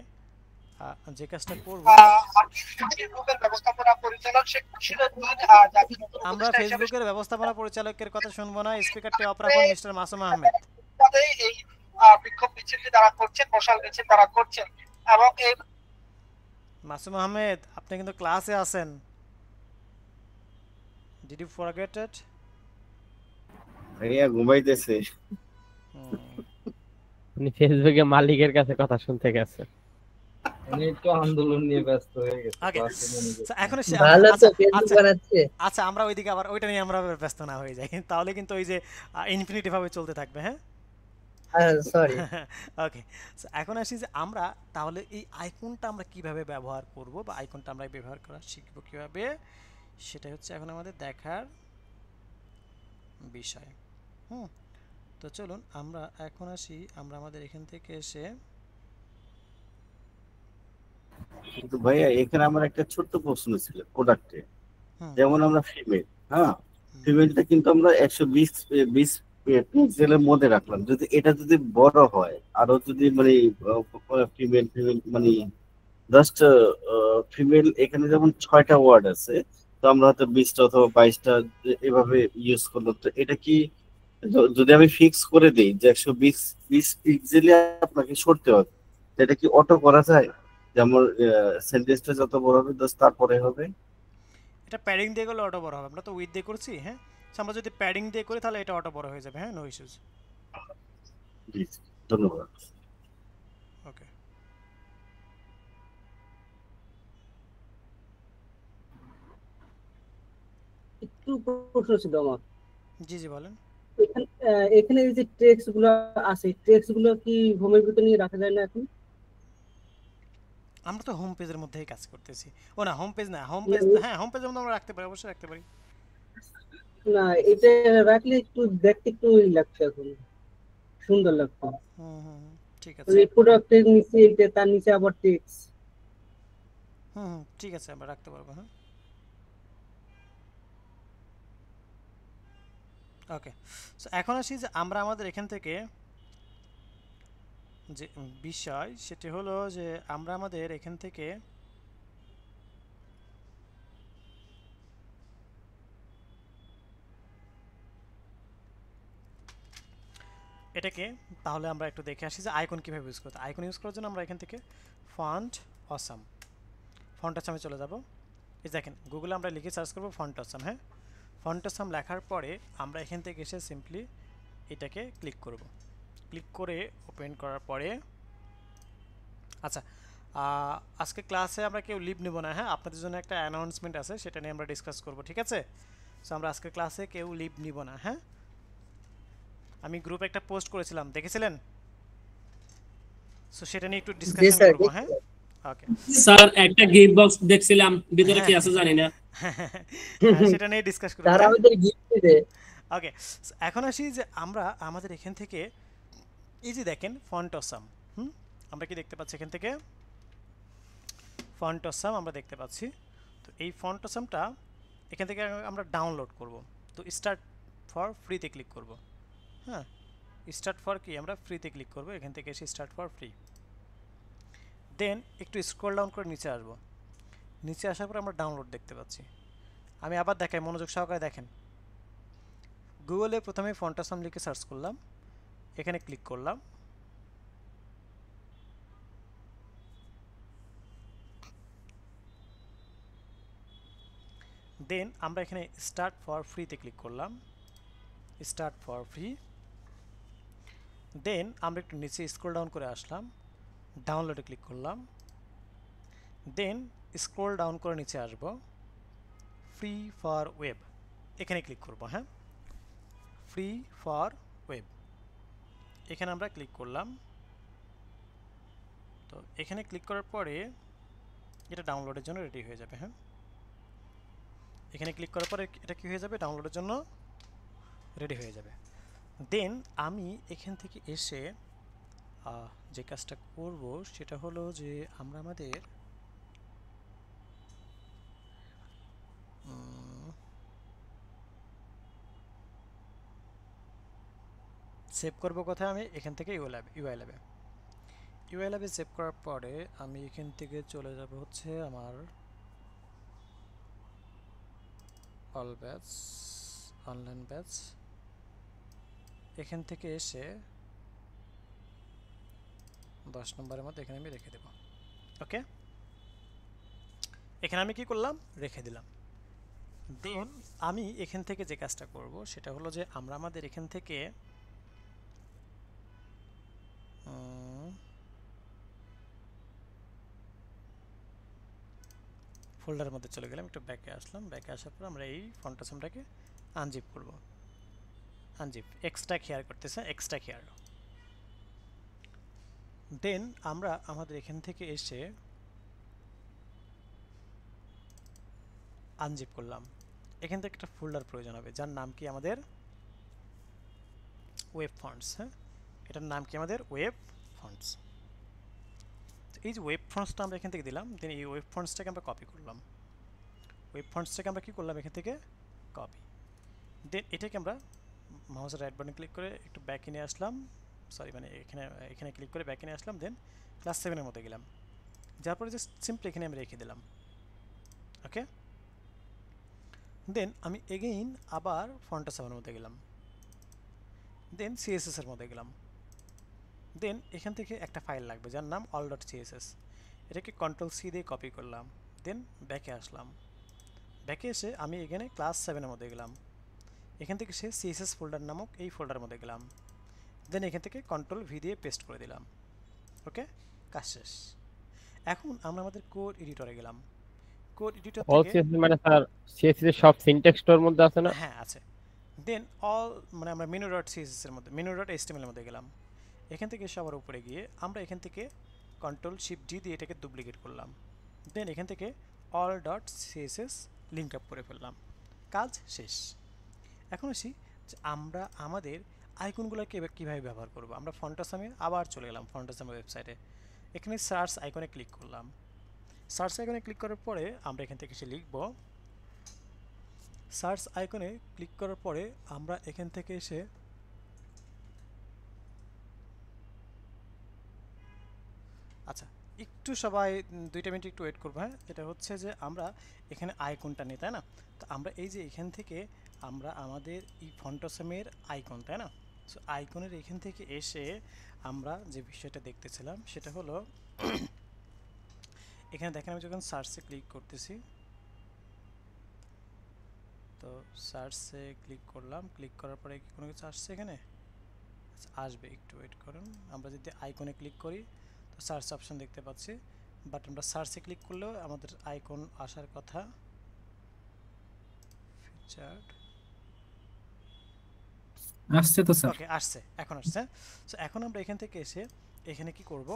যে কাজটা করব, ফেসবুকের ব্যবস্থাপনা পরিচালক শেখ মুর্শিদুদ্দিন জাতীয় নতুন আমরা উপদেষ্টা হিসেবে ফেসবুকের ব্যবস্থাপনা পরিচালকের কথা শুনবো না, স্পিকারটি অফ রাখুন মিস্টার মাসুম আহমেদ। পদে এই বিক্ষোভ মিছিলটি তারা করছেন, মশাল মিছিল তারা করছেন এবং এই মাসুম আহমেদ আপনি কিন্তু ক্লাসে আছেন, ডিড ইউ ফরগেট ইট? ভাইয়া ঘুমাইতেছে। উনি ফেসবুকে মালিকের কাছে কথা শুনতে গেছে। উনি একটু আন্দোলন নিয়ে ব্যস্ত হয়ে গেছে। ওকে, এখন ভালো তো ফেসবুক বানাচ্ছে। আচ্ছা আমরা ওইদিকে আবার ওইটা নিয়ে আমরা ব্যস্ত না হয়ে যাই, তাহলে কিন্তু ওই যে ইনফিনিটি ভাবে চলতে থাকবে। হ্যাঁ সরি। ওকে, এখন আসি যে আমরা তাহলে এই আইকনটা আমরা কিভাবে ব্যবহার করব বা আইকনটা আমরা ব্যবহার করা শিখব কিভাবে, সেটা হচ্ছে এখন আমাদের দেখার বিষয়। তো চলুন আমরা এখন আসি, আমরা আমাদের এখান থেকে এসে কিন্তু ভাইয়া এখানে আমার একটা ছোট্ট প্রশ্ন ছিল প্রোডাক্টে, যেমন আমরা ফিমেল, হ্যাঁ ফিমেলটা কিন্তু আমরা 120 পিক্সেলের মধ্যে রাখলাম, যদি এটা যদি বড় হয় আরো যদি মানে ফিমেল মানে জাস্ট ফিমেল, এখানে যেমন 6টা ওয়ার্ড আছে, তো আমরা হয়তো 20টা অথবা 22টা এভাবে ইউজ করলাম, তো এটা কি যদি আমি ফিক্স করে দিই যে 120 পিক্সেলে আপনাকে সরতে হবে, এটা কি অটো করা যায়? যেমন সেন্টেন্সটা যত বড় হবে তারপরে হবে। এটা প্যাডিং দিয়ে করলে অটো বড় হবে, আমরা তো উইথ দিয়ে করছি। হ্যাঁ, আমরা যদি প্যাডিং দিয়ে করি তাহলে এটা অটো বড় হয়ে যাবে। হ্যাঁ, নো ইস্যুস। জি ধন্যবাদ। ওকে, একটু প্রশ্ন ছিল আমার। জি জি বলেন। এখানে এই যে টেক্সট গুলো আছে, টেক্সট গুলো কি হোমের ভিতর নিয়ে রাখা যায় না এখন? আমরা তো হোম পেজের মধ্যেই কাজ করতেছি। ও না, হোম পেজ না, হোম পেজ, হ্যাঁ হোম পেজের মধ্যে আমরা রাখতে পারি, অবশ্যই রাখতে পারি। না, এটা রাখলে একটু দেখতে একটু লাগছে, এখন সুন্দর লাগছে। ঠিক আছে, এই প্রোডাক্টের নিচে এটা, তার নিচে আবার টেক্সট। ঠিক আছে, আমরা রাখতে পারবো। হ্যাঁ, ওকে। সো এখন আসি যে আমরা আমাদের এখান থেকে যে বিষয় সেটি হলো যে আমরা আমাদের এখান থেকে এটাকে তাহলে আমরা একটু দেখে আসি যে আইকন কিভাবে ইউজ করতে। আইকন ইউজ করার জন্য আমরা এখান থেকে ফন্ট অসাম, ফন্ট অসামে চলে যাব। এই দেখেন গুগলে আমরা লিখে সার্চ করব ফন্ট অসাম। হ্যাঁ, ফন্ট অসাম লেখার পরে আমরা এখান থেকে এসে সিম্পলি এটাকে ক্লিক করব। ক্লিক করে ওপেন করার পরে আচ্ছা, আজকে ক্লাসে আমরা কেউ লিভ নেব না। হ্যাঁ, আপনাদের জন্য একটা অ্যানাউন্সমেন্ট আছে, সেটা নিয়ে আমরা ডিসকাস করব, ঠিক আছে? সো আমরা আজকে ক্লাসে কেউ লিভ নিব না। হ্যাঁ, আমি গ্রুপে একটা পোস্ট করেছিলাম, দেখেছিলেন? সো সেটা নিয়ে একটু ডিসকাশন করব। হ্যাঁ, ওকে স্যার, একটা গিফট বক্স দেখছিলাম, ভিতরে কি আছে জানি না, সেটা নিয়ে ডিসকাস করব। তারা আমাদের গিফট দিবে। ওকে, এখন আসি যে আমরা আমাদের এখান থেকে এই যে দেখেন ফন্ট অসাম, আমরা কি দেখতে পাচ্ছি এখান থেকে ফন্ট অসাম আমরা দেখতে পাচ্ছি। তো এই ফন্ট অসামটা এখান থেকে আমরা ডাউনলোড করব। তো স্টার্ট ফর ফ্রিতে ক্লিক করব। হ্যাঁ, স্টার্ট ফর কি আমরা ফ্রিতে ক্লিক করব, এখান থেকে এসে স্টার্ট ফর ফ্রি। দেন একটু স্ক্রল ডাউন করে নিচে আসব। নিচে আসার পর আমরা ডাউনলোড দেখতে পাচ্ছি। আমি আবার দেখাই, মনোযোগ সহকারে দেখেন। গুগলে প্রথমে ফন্ট অসাম লিখে সার্চ করলাম, এখানে ক্লিক করলাম, দেন আমরা এখানে স্টার্ট ফর ফ্রিতে ক্লিক করলাম, স্টার্ট ফর ফ্রি। দেন আমরা একটু নিচে স্ক্রল ডাউন করে আসলাম, ডাউনলোডে ক্লিক করলাম, দেন স্ক্রল ডাউন করে নিচে আসব, ফ্রি ফর ওয়েব, এখানে ক্লিক করব। হ্যাঁ, ফ্রি ফর ওয়েব, এখানে আমরা ক্লিক করলাম। তো এখানে ক্লিক করার পরে এটা ডাউনলোডের জন্য রেডি হয়ে যাবে। হ্যাঁ, এখানে ক্লিক করার পরে এটা কি হয়ে যাবে, ডাউনলোডের জন্য রেডি হয়ে যাবে। দেন আমি এখান থেকে এসে যে কাজটা করব সেটা হলো যে আমরা আমাদের সেভ করব কোথায়, আমি এখান থেকে ইউআই ল্যাবে। ইউআই ল্যাবে সেভ করার পরে আমি এখান থেকে চলে যাব হচ্ছে আমার অল ব্যাচ, অনলাইন ব্যাচ। এখান থেকে এসে 10 নম্বরের মধ্যে এখানে আমি রেখে দেব। ওকে, এখানে আমি কি করলাম, রেখে দিলাম। দেন আমি এখান থেকে যে কাজটা করব সেটা হলো যে আমরা আমাদের এখান থেকে ফোল্ডারের মধ্যে চলে গেলাম, একটু ব্যাকে আসলাম। ব্যাকে আসার পর আমরা এই ফন্ট আসামটাকে আনজিপ করব। আনজিপ এক্সট্রাক্ট হিয়ার করতেছে, এক্সট্রাক্ট হিয়ার। দেন আমরা আমাদের এখান থেকে এসে আনজিপ করলাম। এখান থেকে একটা ফোল্ডার প্রয়োজন হবে যার নাম কি আমাদের ওয়েব ফন্টস। হ্যাঁ, এটার নাম কি আমাদের ওয়েব ফন্টস। এই যে ওয়েব ফন্টসটা আমরা এখান থেকে দিলাম, দেন এই ওয়েব ফন্টসটাকে আমরা কপি করলাম। ওয়েব ফন্টসটাকে আমরা কি করলাম, এখান থেকে কপি। দেন এটাকে আমরা মাউসের রাইট বাটন ক্লিক করে একটু ব্যাকে নিয়ে আসলাম, সরি মানে এখানে ক্লিক করে ব্যাকে নিয়ে আসলাম। দেন ক্লাস 7-এর মধ্যে গেলাম, যার পরে জাস্ট সিম্পলি এখানে আমি রেখে দিলাম। ওকে, দেন আমি এগেইন আবার ফন্ট আসামের মধ্যে গেলাম, দেন সিএসএস এর মধ্যে গেলাম। দেন এখান থেকে একটা ফাইল লাগবে যার নাম all.css। এটাকে Ctrl+C দিয়ে কপি করলাম। দেন ব্যাকে আসলাম, ব্যাকে এসে আমি এখানে ক্লাস 7-এর মধ্যে গেলাম। এখান থেকে সে সিএসএস ফোল্ডার নামক এই ফোল্ডারের মধ্যে গেলাম। দেন এখান থেকে Ctrl+V দিয়ে পেস্ট করে দিলাম। ওকে, কাজ শেষ। এখন আমরা আমাদের কোড এডিটরে গেলাম। কোড এডিটর অল থেকে সিএসএস মানে স্যার সিএসএস এর সব সিনট্যাক্স স্টোর মধ্যে আছে না? হ্যাঁ আছে। দেন অল মানে আমরা menu.css এর মধ্যে menu.html এর মধ্যে গেলাম। এখান থেকে এসে আবার উপরে গিয়ে আমরা এখান থেকে Ctrl+Shift+D দিয়ে এটাকে ডুপ্লিকেট করলাম। দেন এখান থেকে all.css লিঙ্ক আপ করে ফেললাম। কাজ শেষ। এখন আসি যে আমরা আমাদের আইকনগুলোকে কীভাবে ব্যবহার করব। আমরা ফন্ট আসামে আবার চলে গেলাম, ফন্ট আসামের ওয়েবসাইটে। এখানে সার্চ আইকনে ক্লিক করলাম। সার্চ আইকনে ক্লিক করার পরে আমরা এখান থেকে এসে লিখব, সার্চ আইকনে ক্লিক করার পরে আমরা এখান থেকে এসে আচ্ছা একটু সবাই 2 মিনিট একটু ওয়েট করবো। হ্যাঁ, এটা হচ্ছে যে আমরা এখানে আইকনটা নিই, তাই না? তো আমরা এই যে এখান থেকে আমরা আমাদের এই ফন্ট আসামের আইকন, তাই না? সো আইকনের এখান থেকে এসে আমরা যে বিষয়টা দেখতেছিলাম সেটা হলো এখানে দেখেন আমি যখন সার্চে ক্লিক করতেছি, তো সার্চে ক্লিক করলাম, ক্লিক করার পরে কি কোনো কিছু আসছে এখানে? আসবে, একটু ওয়েট করুন। আমরা যদি আইকনে ক্লিক করি তো সার্চ অপশন দেখতে পাচ্ছি, বাট আমরা সার্চে ক্লিক করলেও আমাদের আইকন আসার কথা। ফিচার্ড আসছে তো স্যার। ওকে, আসছে, এখন আসছে। সো এখন আমরা এখান থেকে এসে এখানে কি করব,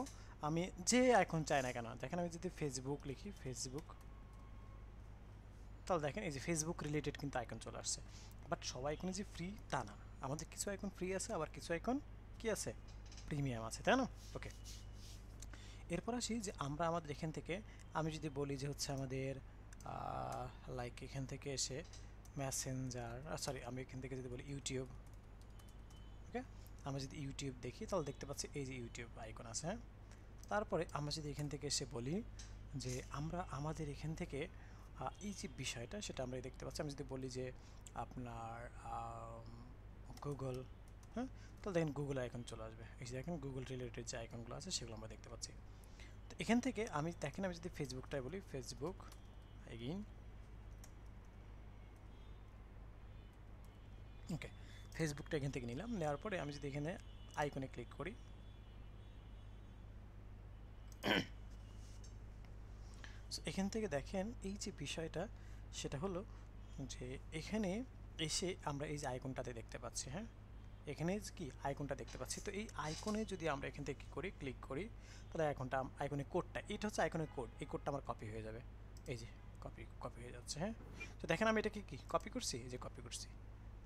আমি যে আইকন চাই না কেন, দেখেন আমি যদি ফেসবুক লিখি, ফেসবুক, তাহলে দেখেন এই যে ফেসবুক রিলেটেড কিন্তু আইকন চলে আসছে। বাট সব আইকনে যে ফ্রি তা না, আমাদের কিছু আইকন ফ্রি আছে, আবার কিছু আইকন কি আছে, প্রিমিয়াম আছে, তাই না? ওকে, এরপর আসি যে আমরা আমাদের এখান থেকে আমি যদি বলি যে হচ্ছে আমাদের লাইক এখান থেকে এসে মেসেঞ্জার, সরি আমি এখান থেকে যদি বলি ইউটিউব, ওকে, আমরা যদি ইউটিউব দেখি তাহলে দেখতে পাচ্ছি এই যে ইউটিউব আইকন আছে। হ্যাঁ, তারপরে আমরা যদি এখান থেকে এসে বলি যে আমরা আমাদের এখান থেকে এই যে বিষয়টা সেটা আমরা দেখতে পাচ্ছি। আমি যদি বলি যে আপনার গুগল, হ্যাঁ, তাহলে দেখেন গুগল আইকন চলে আসবে। এই যে দেখেন গুগল রিলেটেড যে আইকনগুলো আছে সেগুলো আমরা দেখতে পাচ্ছি। তো এখান থেকে আমি দেখেন আমি যদি ফেসবুকটাই বলি, ফেসবুক এগেইন, ওকে, ফেসবুকটা এখান থেকে নিলাম। নেওয়ার পরে আমি যদি এখানে আইকনে ক্লিক করি, এখান থেকে দেখেন এই যে বিষয়টা সেটা হলো যে এখানে এসে আমরা এই যে আইকনটাতে দেখতে পাচ্ছি। হ্যাঁ, এখানে কি আইকনটা দেখতে পাচ্ছি। তো এই আইকনে যদি আমরা এখান থেকে কি করি, ক্লিক করি, তাহলে আইকনের কোডটা, এটা হচ্ছে আইকনের কোড, এই কোডটা আমার কপি হয়ে যাবে। এই যে কপি হয়ে যাচ্ছে। হ্যাঁ, তো দেখেন আমি এটাকে কি কপি করছি, এই যে কপি করছি।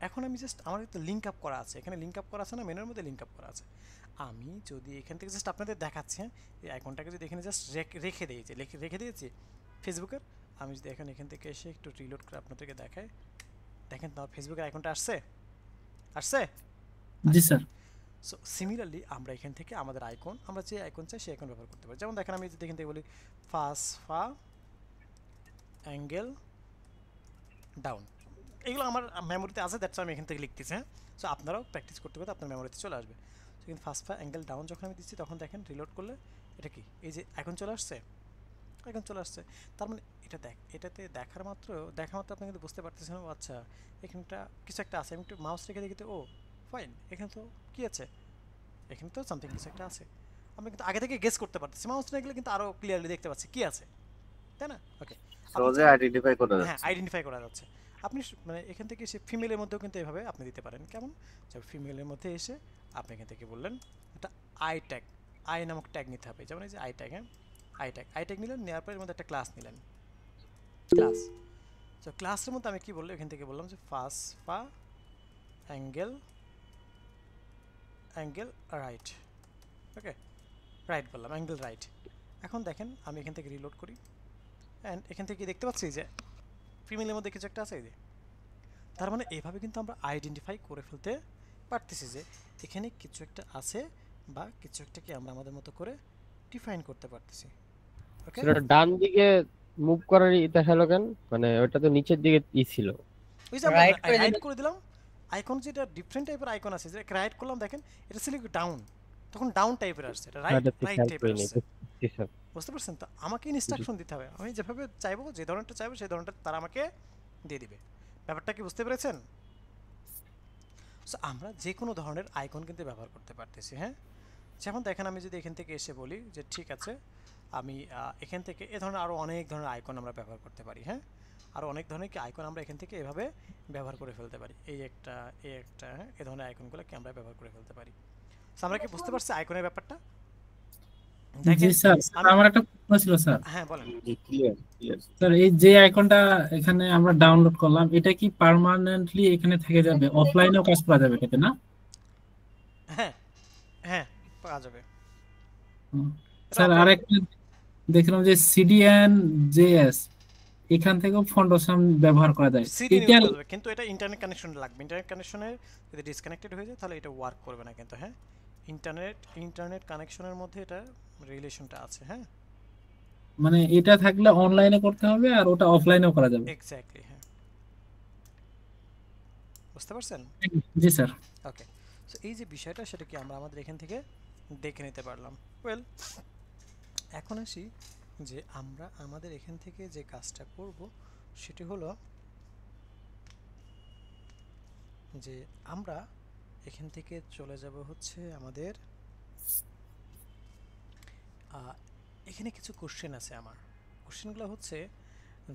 এখন আমি জাস্ট আমার তো লিঙ্ক আপ করা আছে, এখানে লিঙ্ক আপ করা আছে না, মেনুর মধ্যে লিঙ্ক আপ করা আছে। আমি যদি এখান থেকে জাস্ট আপনাদের দেখাচ্ছি, হ্যাঁ, এই আইকনটাকে যদি এখানে জাস্ট রেখে দিয়েছি, রেখে দিয়েছি ফেসবুকের, আমি যদি এখান থেকে এসে একটু রিলোড করে আপনাদেরকে দেখাই, দেখেন তোমার ফেসবুকের আইকনটা আসছে, আসছে? জি স্যার। সো সিমিলারলি আমরা এখান থেকে আমাদের আইকন, আমরা যে আইকন চাই সেই আইকন ব্যবহার করতে পারি। যেমন দেখেন আমি যদি এখান থেকে বলি ফা অ্যাঙ্গেল ডাউন, এগুলো আমার মেমোরিতে আছে, দ্যাটস আমি এখান থেকে লিখতেছি। হ্যাঁ, সো আপনারাও প্র্যাকটিস করতে করতে আপনার মেমোরিতে চলে আসবে। সো কিন্তু ফা অ্যাঙ্গেল ডাউন যখন আমি দিচ্ছি তখন দেখেন রিলোড করলে এটা কি, এই যে আইকন চলে আসছে, আইকন চলে আসছে। তার মানে এটা এটাতে দেখা মাত্র আপনি কিন্তু বুঝতে পারতেছেন ও আচ্ছা এখানটা কিছু একটা আছে। আমি একটু মাউস রেখে দেখি, ও ফাইন, এখানে তো কি আছে, এখানে তো সামথিং কিছু একটা আছে। আমরা কিন্তু আগে থেকে গেস করতে পারতেছি, মাউস রেখে কিন্তু আরো ক্লিয়ারলি দেখতে পাচ্ছি কি আছে, তাই না? ওকে, সহজে আইডেন্টিফাই করা হ্যাঁ যাচ্ছে। আইডেন্টিফাই করা যাচ্ছে। আপনি মানে এখান থেকে এসে ফিমেলের মধ্যেও কিন্তু এভাবে আপনি দিতে পারেন। কেমন, যেমন ফিমেলের মধ্যে এসে আপনি এখান থেকে বললেন একটা আই নামক ট্যাগ নিতে হবে। যেমন এই যে আই ট্যাগ, হ্যাঁ আই ট্যাগ নিলেন, নেওয়ার পর এর মধ্যে একটা ক্লাস নিলেন, ক্লাস। তো ক্লাসের মধ্যে আমি কি বললাম, এখান থেকে বললাম যে ফা অ্যাঙ্গেল রাইট। ওকে, রাইট বললাম, অ্যাঙ্গেল রাইট। এখন দেখেন আমি এখান থেকে রিলোড করি অ্যান্ড এখান থেকে দেখতে পাচ্ছি যে ফিমেলের মধ্যে কিছু একটা আছে। এই যে তার মানে এইভাবে কিন্তু আমরা আইডেন্টিফাই করে ফেলতে পারতেছি যে এখানে কিছু একটা আছে বা কিছু একটাকে আমরা আমাদের মতো করে ডিফাইন করতে পারতেছি। ওকে, সেটা ডান দিকে মুভ করার দেখালো কেন? মানে ওটা তো নিচের দিকে ছিল। ওই যে রাইট করে দিলাম, আইকন যেটা ডিফারেন্ট টাইপের আইকন আছে, যে রাইট করলাম দেখেন এটা ছিল ডাউন, তখন ডাউন টাইপের আসছে, এটা রাইট টাইপের আসছে। বুঝতে পারছেন? তো আমাকে ইনস্ট্রাকশন দিতে হবে, আমি যেভাবে চাইবো, যে ধরনটা চাইবো সেই ধরনটা তারা আমাকে দিয়ে দিবে। ব্যাপারটা কি বুঝতে পেরেছেন? সো আমরা যে কোনো ধরনের আইকন কিন্তু ব্যবহার করতে পারতেছি। হ্যাঁ, যেমন দেখেন আমি যদি এখান থেকে এসে বলি যে ঠিক আছে আমি এখান থেকে এ ধরনের আরও অনেক ধরনের আইকন আমরা ব্যবহার করতে পারি। হ্যাঁ, আরও অনেক ধরনের কি আইকন আমরা এখান থেকে এভাবে ব্যবহার করে ফেলতে পারি। এই একটা হ্যাঁ, এই ধরনের আইকনগুলোকে আমরা ব্যবহার করে ফেলতে পারি। সো আমরা কি বুঝতে পারছি আইকনের ব্যাপারটা? জি স্যার, আমার একটা প্রশ্ন ছিল স্যার। হ্যাঁ বলেন। স্যার এই যে আইকনটা এখানে আমরা ডাউনলোড করলাম, এটা কি পার্মানেন্টলি এখানে থেকে যাবে, অফলাইনেও কাজ করা যাবে এটাতে না? হ্যাঁ হ্যাঁ, পাওয়া যাবে। স্যার আরেকটা দেখলাম যে সিডিএন জেএস, এখান থেকেও ফন্ডোসাম ব্যবহার করা যায়। এটা কিন্তু এটা ইন্টারনেট কানেকশন লাগবে। ইন্টারনেট কানেকশনের যদি ডিসকানেক্টেড হয়ে যায় তাহলে এটা ওয়ার্ক করবে না কিন্তু। হ্যাঁ, ইন্টারনেট কানেকশনের মধ্যে এটা রিলেশনটা আছে। হ্যাঁ, মানে এটা থাকলে অনলাইনে করতে হবে আর ওটা অফলাইনেও করা যাবে। এক্স্যাক্টলি, হ্যাঁ, বুঝতে পারছেন? জি স্যার। ওকে, সো এই যে বিষয়টা সেটা কি আমরা আমাদের এখান থেকে দেখে নিতে পারলাম। ওয়েল, এখন আসি যে আমরা আমাদের এখান থেকে যে কাজটা করব সেটি হলো যে আমরা এখান থেকে চলে যাব হচ্ছে আমাদের এখানে কিছু কোশ্চেন আছে। আমার কোশ্চেনগুলো হচ্ছে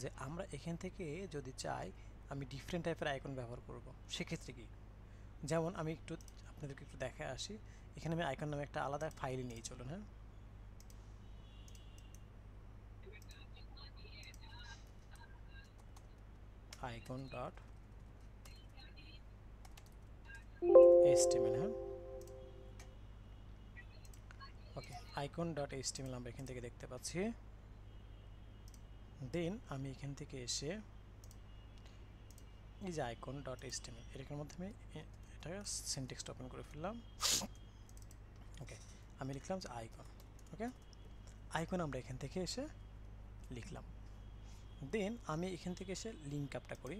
যে আমরা এখান থেকে যদি চাই আমি ডিফারেন্ট টাইপের আইকন ব্যবহার করব, সেক্ষেত্রে কি, যেমন আমি একটু আপনাদেরকে একটু দেখে আসি। এখানে আমি আইকন নামে একটা আলাদা ফাইল নিয়ে চলুন। হ্যাঁ, icon.html। হ্যাঁ, ওকে, icon.html আমরা এখান থেকে দেখতে পাচ্ছি। দেন আমি এখান থেকে এসে এই যে icon.html এর মধ্যে আমি এটা সিনট্যাক্সটা ওপেন করে ফেললাম। ওকে, আমি লিখলাম যে আইকন। ওকে, আইকন আমরা এখান থেকে এসে লিখলাম। দেন আমি এখান থেকে এসে লিঙ্ক আপটা করি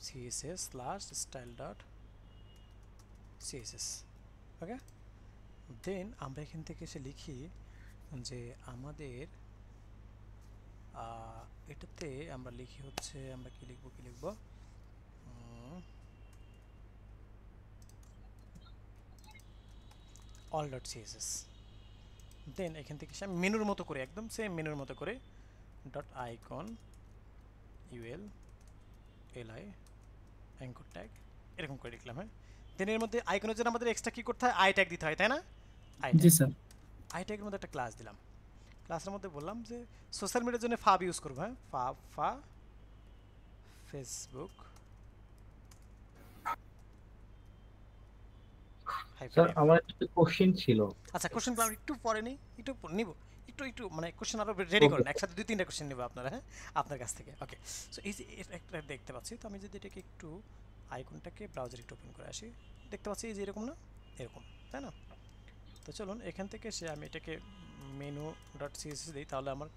css/style.css। ওকে, দেন আমরা এখান থেকে এসে লিখি যে আমাদের এটাতে আমরা লিখি হচ্ছে আমরা কি লিখব all.css। দেন এখান থেকে এসে মেনুর মতো করে একদম সেম মেনুর মতো করে .icon ul li anchor tag এরকম করে লিখলাম। হ্যাঁ, দেন এর মধ্যে আইকনের জন্য আমাদের এক্সট্রা কি করতে হয়, আই ট্যাগ দিতে হয়, তাই না? জি স্যার। আই ট্যাগের মধ্যে একটা ক্লাস দিলাম। ক্লাসের মধ্যে বললাম যে সোশ্যাল মিডিয়ার জন্য ফাব ইউজ করব। হ্যাঁ, ফা ফেসবুক। স্যার আমার একটা কোশ্চেন ছিল। আচ্ছা, কোশ্চেন আমি একটু পরে নিই, একটু নিব, একটু মানে কোশ্চেন আরো রেডি করুন, একসাথে 2-3টা কোশ্চেন নেব আপনারা। হ্যাঁ, আপনার কাছ থেকে। ওকে, সো এই যে একটা দেখতে পাচ্ছি, তো আমি যদি এটাকে একটু আইকনটাকে ব্রাউজারে একটু ওপেন করে আসি। দেখতে পাচ্ছি এই যে এরকম না, এরকম, তাই না? তো চলুন এখান থেকে আমি এটাকে মেনু ডট সিএসএস দিই, তাহলে আমার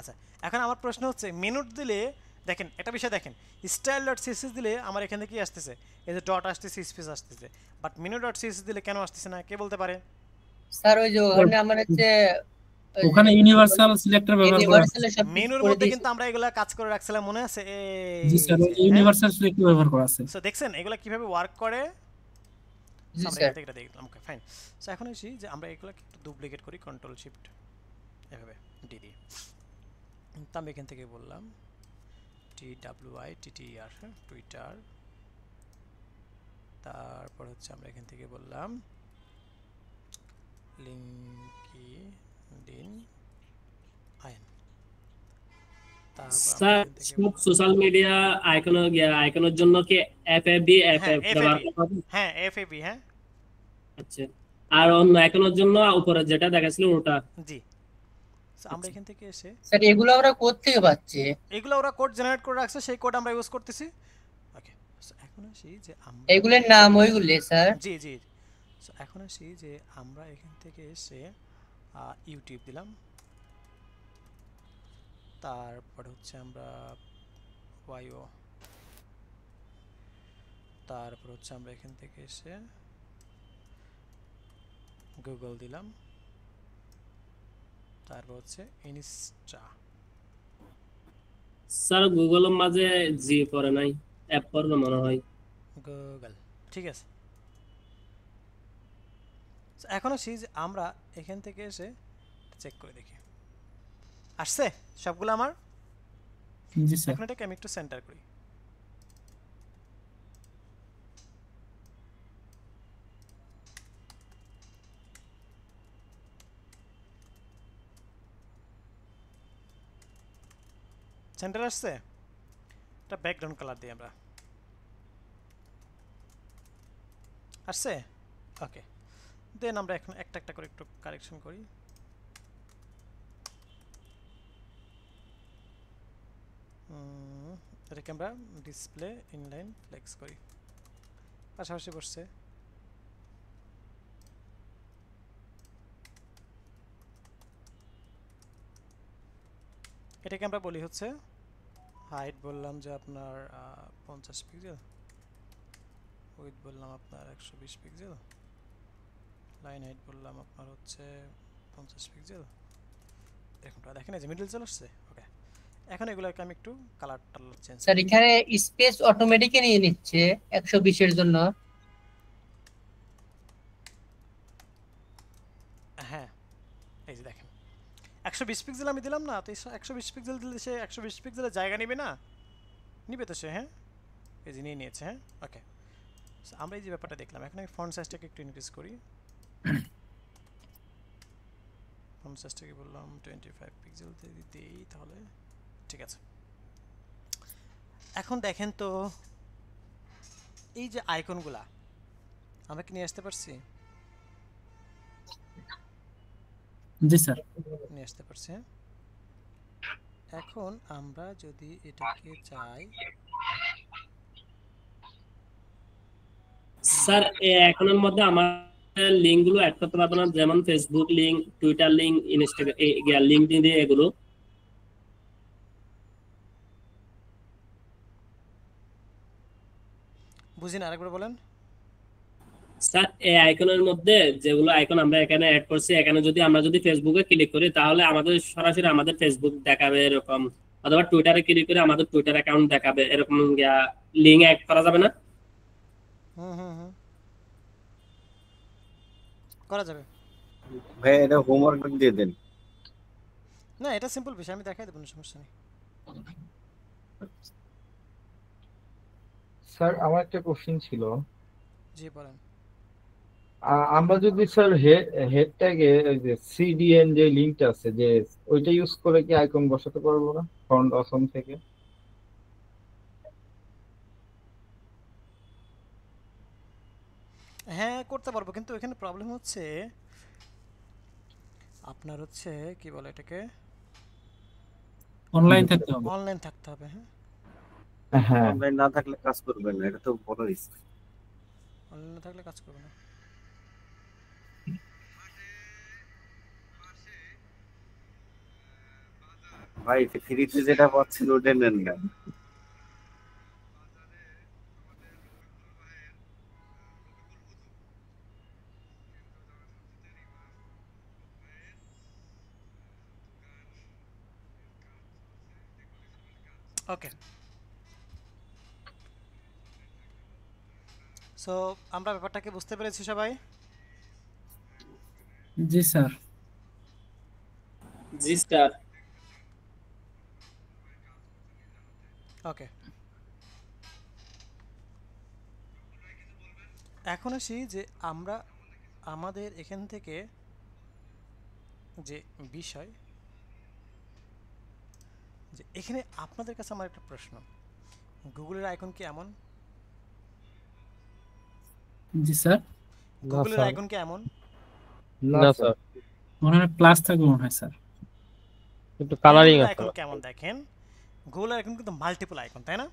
আচ্ছা এখন আমার প্রশ্ন হচ্ছে মেনু দিলে দেখেন একটা বিষয় দেখেন, স্টাইল ডট সিএসএস দিলে আমার এখানে কি আসতেছে, এই যে ডট আসতেছে, স্পেস আসতেছে, বাট মেনু ডট সিএসএস দিলে কেন আসতেছে না, কে বলতে পারে? স্যার ওই যে ওখানে আমার হচ্ছে ওখানে ইউনিভার্সাল সিলেক্টর ব্যবহার করা আছে। মেনুর মধ্যে কিন্তু আমরা এগুলা কাজ করে রাখছিলাম, মনে আছে? জি স্যার, ইউনিভার্সাল সিলেক্টর ব্যবহার করা আছে। সো দেখছেন এগুলা কিভাবে ওয়ার্ক করে? জি আমরা স্যার। এটা দেখলাম, ওকে ফাইন। সো এখন এসে যে আমরা এগুলাকে একটু ডুপ্লিকেট করি, কন্ট্রোল শিফট এভাবে ডি দিই। তো আমি এখান থেকে বললাম TWITTER, টুইটার। তারপর হচ্ছে আমরা এখান থেকে বললাম লিঙ্কডইন আইন। স্যার সব সোশ্যাল মিডিয়া আইকনের জন্য কি এফএবি ব্যবহার করা হবে? হ্যাঁ এফএবি, হ্যাঁ আচ্ছা, আর অন্য আইকনের জন্য উপরে যেটা দেখাছিল ওটা? জি। আমরা এখান থেকে এসে স্যার এগুলো আমরা কোথা থেকে পাচ্ছি? এগুলো ওরা কোড জেনারেট করে রাখছে, সেই কোড আমরা ইউজ করতেছি। ওকে, সো এখন আসি যে আমরা এগুলোর নাম ওইগুলো স্যার। জি জি। সো এখন আসি যে আমরা এখান থেকে এসে ইউটিউব দিলাম, তারপর হচ্ছে আমরা ওয়াইও, তারপর হচ্ছে আমরা এখান থেকে এসে গুগল দিলাম, তারপর হচ্ছে ইনস্টা। স্যার গুগলের মাঝে জি পড়ে নাই, অ্যাপ পড়বে মনে হয়। গুগল, ঠিক আছে। এখন আসি যে আমরা এখান থেকে এসে চেক করে দেখি আসছে সবগুলো আমার। জি স্যার। এখন এটাকে আমি একটু সেন্টার করি। সেন্টার আসছে, এটা ব্যাকগ্রাউন্ড কালার দিই আমরা, আসছে ওকে। দেন আমরা এখন একটা একটা করে একটু কারেকশন করি। এটাকে আমরা ডিসপ্লে ইনলাইন ফ্লেক্স করি, পাশাপাশি বসছে। এটাকে আমরা বলি হচ্ছে হাইট, বললাম যে আপনার 50 পিক্সেল, উইথ বললাম আপনার 120 পিক্সেল, লাইন হাইট বললাম আপনার হচ্ছে 50 পিক্সেল। এরকমটা দেখেন এই যে মিডল চলে আসছে। ওকে, এখন এগুলোকে আমি একটু কালার টালার চেঞ্জ। স্যার এখানে স্পেস অটোমেটিক্যালি নিয়ে নিচ্ছে 120 এর জন্য। হ্যাঁ এই যে দেখেন 120 পিক্সেল আমি দিলাম না, তো 120 পিক্সেল দিলে সে 120 পিক্সেলের জায়গা নেবে না, নিবে তো সে। হ্যাঁ এই যে নিয়ে নিয়েছে। হ্যাঁ ওকে, আমরা এই যে ব্যাপারটা দেখলাম। এখন আমি ফন্ট সাইজটাকে একটু ইনক্রিজ করি। ফন্ট সাইজটাকে বললাম 25 পিক্সেল দিয়ে দিই, তাহলে ঠিক আছে। এখন দেখেন তো এই যে আইকনগুলা আমরা কি নিয়ে আসতে পারছি? জি স্যার, নিয়ে আসতে পারছি। এখন আমরা যদি এটাকে চাই, স্যার এই আইকনের মধ্যে আমাদের লিংক গুলো অ্যাড করতে পারবো না? যেমন Facebook link, Twitter link, Instagram LinkedIn দিয়ে এগুলো। বুঝিনা, আরেকবার বলেন। স্যার এই আইকনের মধ্যে যেগুলো আইকন আমরা এখানে অ্যাড করছি, এখানে যদি আমরা ফেসবুকে ক্লিক করি তাহলে আমাদের সরাসরি আমাদের ফেসবুক দেখাবে এরকম, অথবা টুইটারে ক্লিক করে আমাদের টুইটার অ্যাকাউন্ট দেখাবে এরকম লিংক অ্যাড করা যাবে না? করা যাবে ভাই, এটা হোমওয়ার্ক দিয়ে দেন। না, এটা সিম্পল বিষয়, আমি দেখাই দেব, কোনো সমস্যা নেই। স্যার আমার একটা কোশ্চেন ছিল। জি বলেন। আমরা যদি স্যার হেড ট্যাগে ওই যে সিডিএন যে লিংকটা আছে, যে ওইটা ইউজ করে কি আইকন বসাতে পারবো না ফন্ট অসম থেকে? হ্যাঁ করতে পারবো, কিন্তু এখানে প্রবলেম হচ্ছে আপনার হচ্ছে কি বলে এটাকে, অনলাইন থাকতে হবে। অনলাইন থাকতে হবে। হ্যাঁ হ্যাঁ অনলাইন না থাকলে কাজ করবে না, এটা তো বড় রিস্ক। অনলাইনে থাকলে কাজ করবে না। ভাই ফ্রিতে যেটা পাচ্ছেন ওটা নেন না। ওকে, সো আমরা ব্যাপারটাকে বুঝতে পেরেছি সবাই? জি স্যার। জি স্যার। ওকে, এখন আসি যে আমরা আমাদের এখান থেকে যে বিষয়, যে এখানে আপনাদের কাছে আমার একটা প্রশ্ন, গুগলের আইকন কি এমন? জি স্যার। গুগলের আইকন কি এমন? না স্যার, মনে হয় প্লাস থাকবে মনে হয় স্যার। একটু কালারিং গুগলের আছে। আইকন কেমন দেখেন, গুগলের আইকন কিন্তু মাল্টিপল আইকন, তাই না?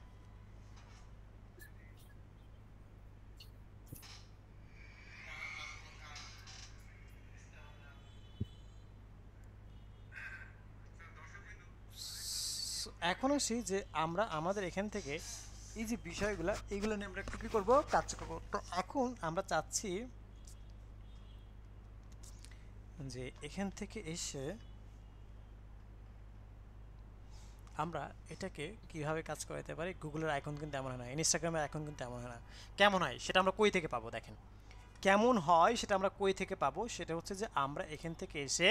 এখন আসি যে আমরা আমাদের এখান থেকে এই যে বিষয়গুলো, এইগুলো নিয়ে আমরা একটু কি করবো, কাজ করবো। তো এখন আমরা চাচ্ছি যে এখান থেকে এসে আমরা এটাকে কিভাবে কাজ করাতে পারি। গুগলের আইকন কিন্তু এমন হয় না, ইনস্টাগ্রামের আইকন কিন্তু এমন হয় না। কেমন হয় সেটা আমরা কই থেকে পাবো? দেখেন কেমন হয় সেটা আমরা কই থেকে পাবো, সেটা হচ্ছে যে আমরা এখান থেকে এসে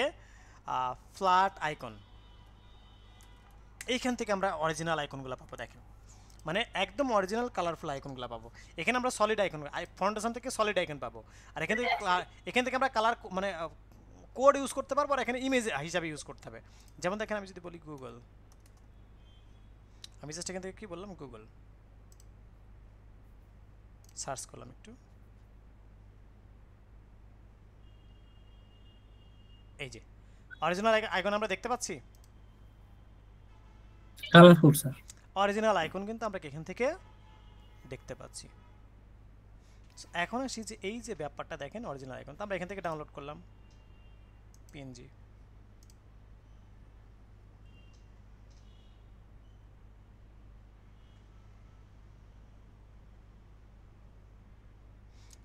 ফ্ল্যাট আইকন, এইখান থেকে আমরা অরিজিনাল আইকনগুলো পাবো। দেখেন মানে একদম অরিজিনাল কালারফুল আইকনগুলো পাবো। এখানে আমরা সলিড আইকন, ফাউন্ডেশন থেকে সলিড আইকন পাবো, আর এখান থেকে আমরা কালার মানে কোড ইউজ করতে পারবো, আর এখানে ইমেজ হিসাবে ইউজ করতে হবে। যেমন দেখেন আমি যদি বলি গুগল, আমি জাস্ট এখান থেকে কি বললাম, গুগল সার্চ করলাম একটু, এই যে অরিজিনাল আইকন আমরা দেখতে পাচ্ছি। Colourful sir. অরিজিনাল আইকন কিন্তু আমরা এখান থেকে দেখতে পাচ্ছি। এখন আসি যে এই যে ব্যাপারটা দেখেন, অরিজিনাল আইকন তো আমরা এখান থেকে ডাউনলোড করলাম পিএনজি।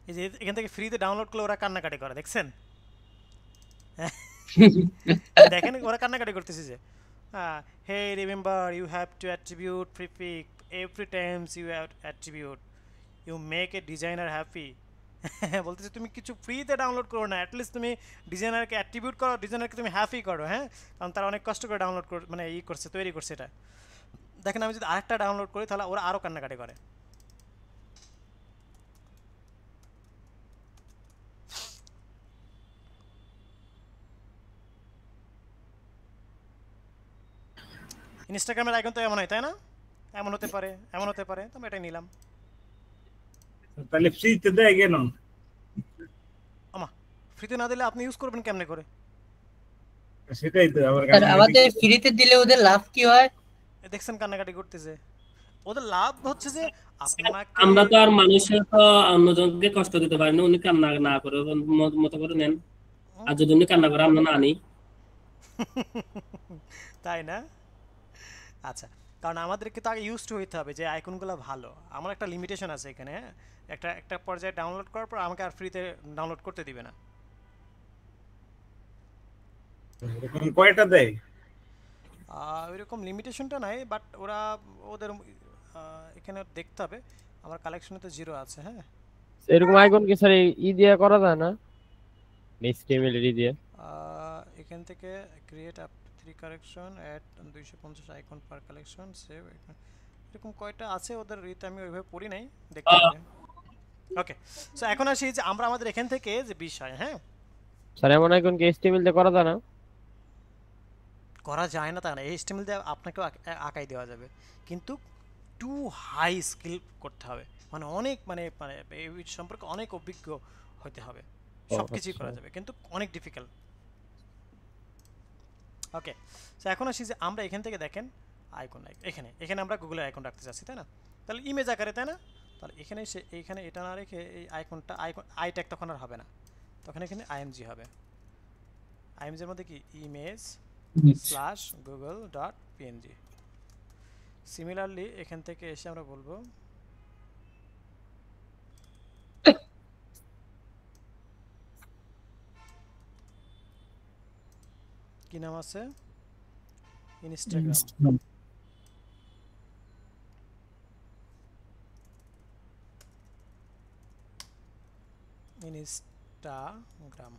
এই যে এখান থেকে ফ্রিতে ডাউনলোড করলে ওরা কান্নাকাটি করে, দেখছেন? দেখেন ওরা কান্নাকাটি করতেছে যে hey remember you have to attribute prefix every times you have attribute you make a designer happy। বলতেছে তুমি কিছু ফ্রিতে ডাউনলোড করো না, অ্যাটলিস্ট তুমি ডিজাইনারকে অ্যাট্রিবিউট করো, ডিজাইনারকে তুমি হ্যাপি করো। হ্যাঁ, কারণ তারা অনেক কষ্ট করে ডাউনলোড করে মানে ই করছে, তৈরি করছে এটা। দেখেন আমি যদি আরেকটা ডাউনলোড করি তাহলে ওরা আরও কান্নাকাটি করে। ইনস্টাগ্রামের আইকন তো এমন হয়, তাই না? এমন হতে পারে, এমন হতে পারে, তো আমি এটাই নিলাম। তাহলে ফ্রিতে দেয় কেন? আমা ফ্রিতে না দিলে আপনি ইউজ করবেন কেমনে করে? সেটাই তো আবার আমাদের ফ্রিতে দিলে ওদের লাভ কি হয়? দেখছেন কান্নাকাটি করতেছে। ওদের লাভ হচ্ছে যে আমরা তো আর মানুষের তো অন্যজনকে কষ্ট দিতে পারি না, উনি কান্না না করে মতো করে নেন, আর যদি উনি কান্না করে আমরা না আনি, তাই না? আচ্ছা, কারণ আমাদেরকে তো আগে ইউজ টু হইতে হবে যে আইকনগুলো ভালো। আমার একটা লিমিটেশন আছে এখানে, হ্যাঁ, একটা পর্যায়ে ডাউনলোড করার পর আমাকে আর ফ্রিতে ডাউনলোড করতে দিবে না। এরকম কয়টা দেয়? ওইরকম লিমিটেশনটা নাই, বাট ওদের এখানে দেখতে হবে। আমার কালেকশনে তো 0 আছে। হ্যাঁ, এরকম আইকন কি স্যার ই দিয়ে করা যায় না, HTML দিয়ে? এখান থেকে create up 3 collection add 250 icon per collection save, এরকম কয়টা আছে ওদের রিতে, আমি ওইভাবে পড়ি নাই, দেখতে হবে। ওকে, সো এখন আসি যে আমরা আমাদের এখান থেকে যে বিষয়, হ্যাঁ স্যার এমন আইকন কি HTML দিয়ে করা যায় না? করা যায় না তা না, HTML দিয়ে আপনাকেও আঁকাই দেওয়া যাবে, কিন্তু টু হাই স্কিল করতে হবে, মানে অনেক মানে মানে এই সম্পর্কে অনেক অভিজ্ঞ হতে হবে। সব কিছুই করা যাবে কিন্তু অনেক ডিফিকাল্ট। ওকে, সো এখন আসি যে আমরা এখান থেকে দেখেন আইকন এখানে এখানে আমরা গুগলের আইকন রাখতে চাচ্ছি, তাই না? তাহলে ইমেজ আকারে, তাই না? তাহলে এখানে এইখানে এটা না রেখে এই আইকনটা আই ট্যাগ তখন আর হবে না, তখন এখানে আইএমজি হবে। আইএমজির মধ্যে কি ইমেজ /google.png। সিমিলারলি এখান থেকে এসে আমরা বলবো কি নাম আছে, ইনস্টাগ্রাম। ইনস্টাগ্রাম,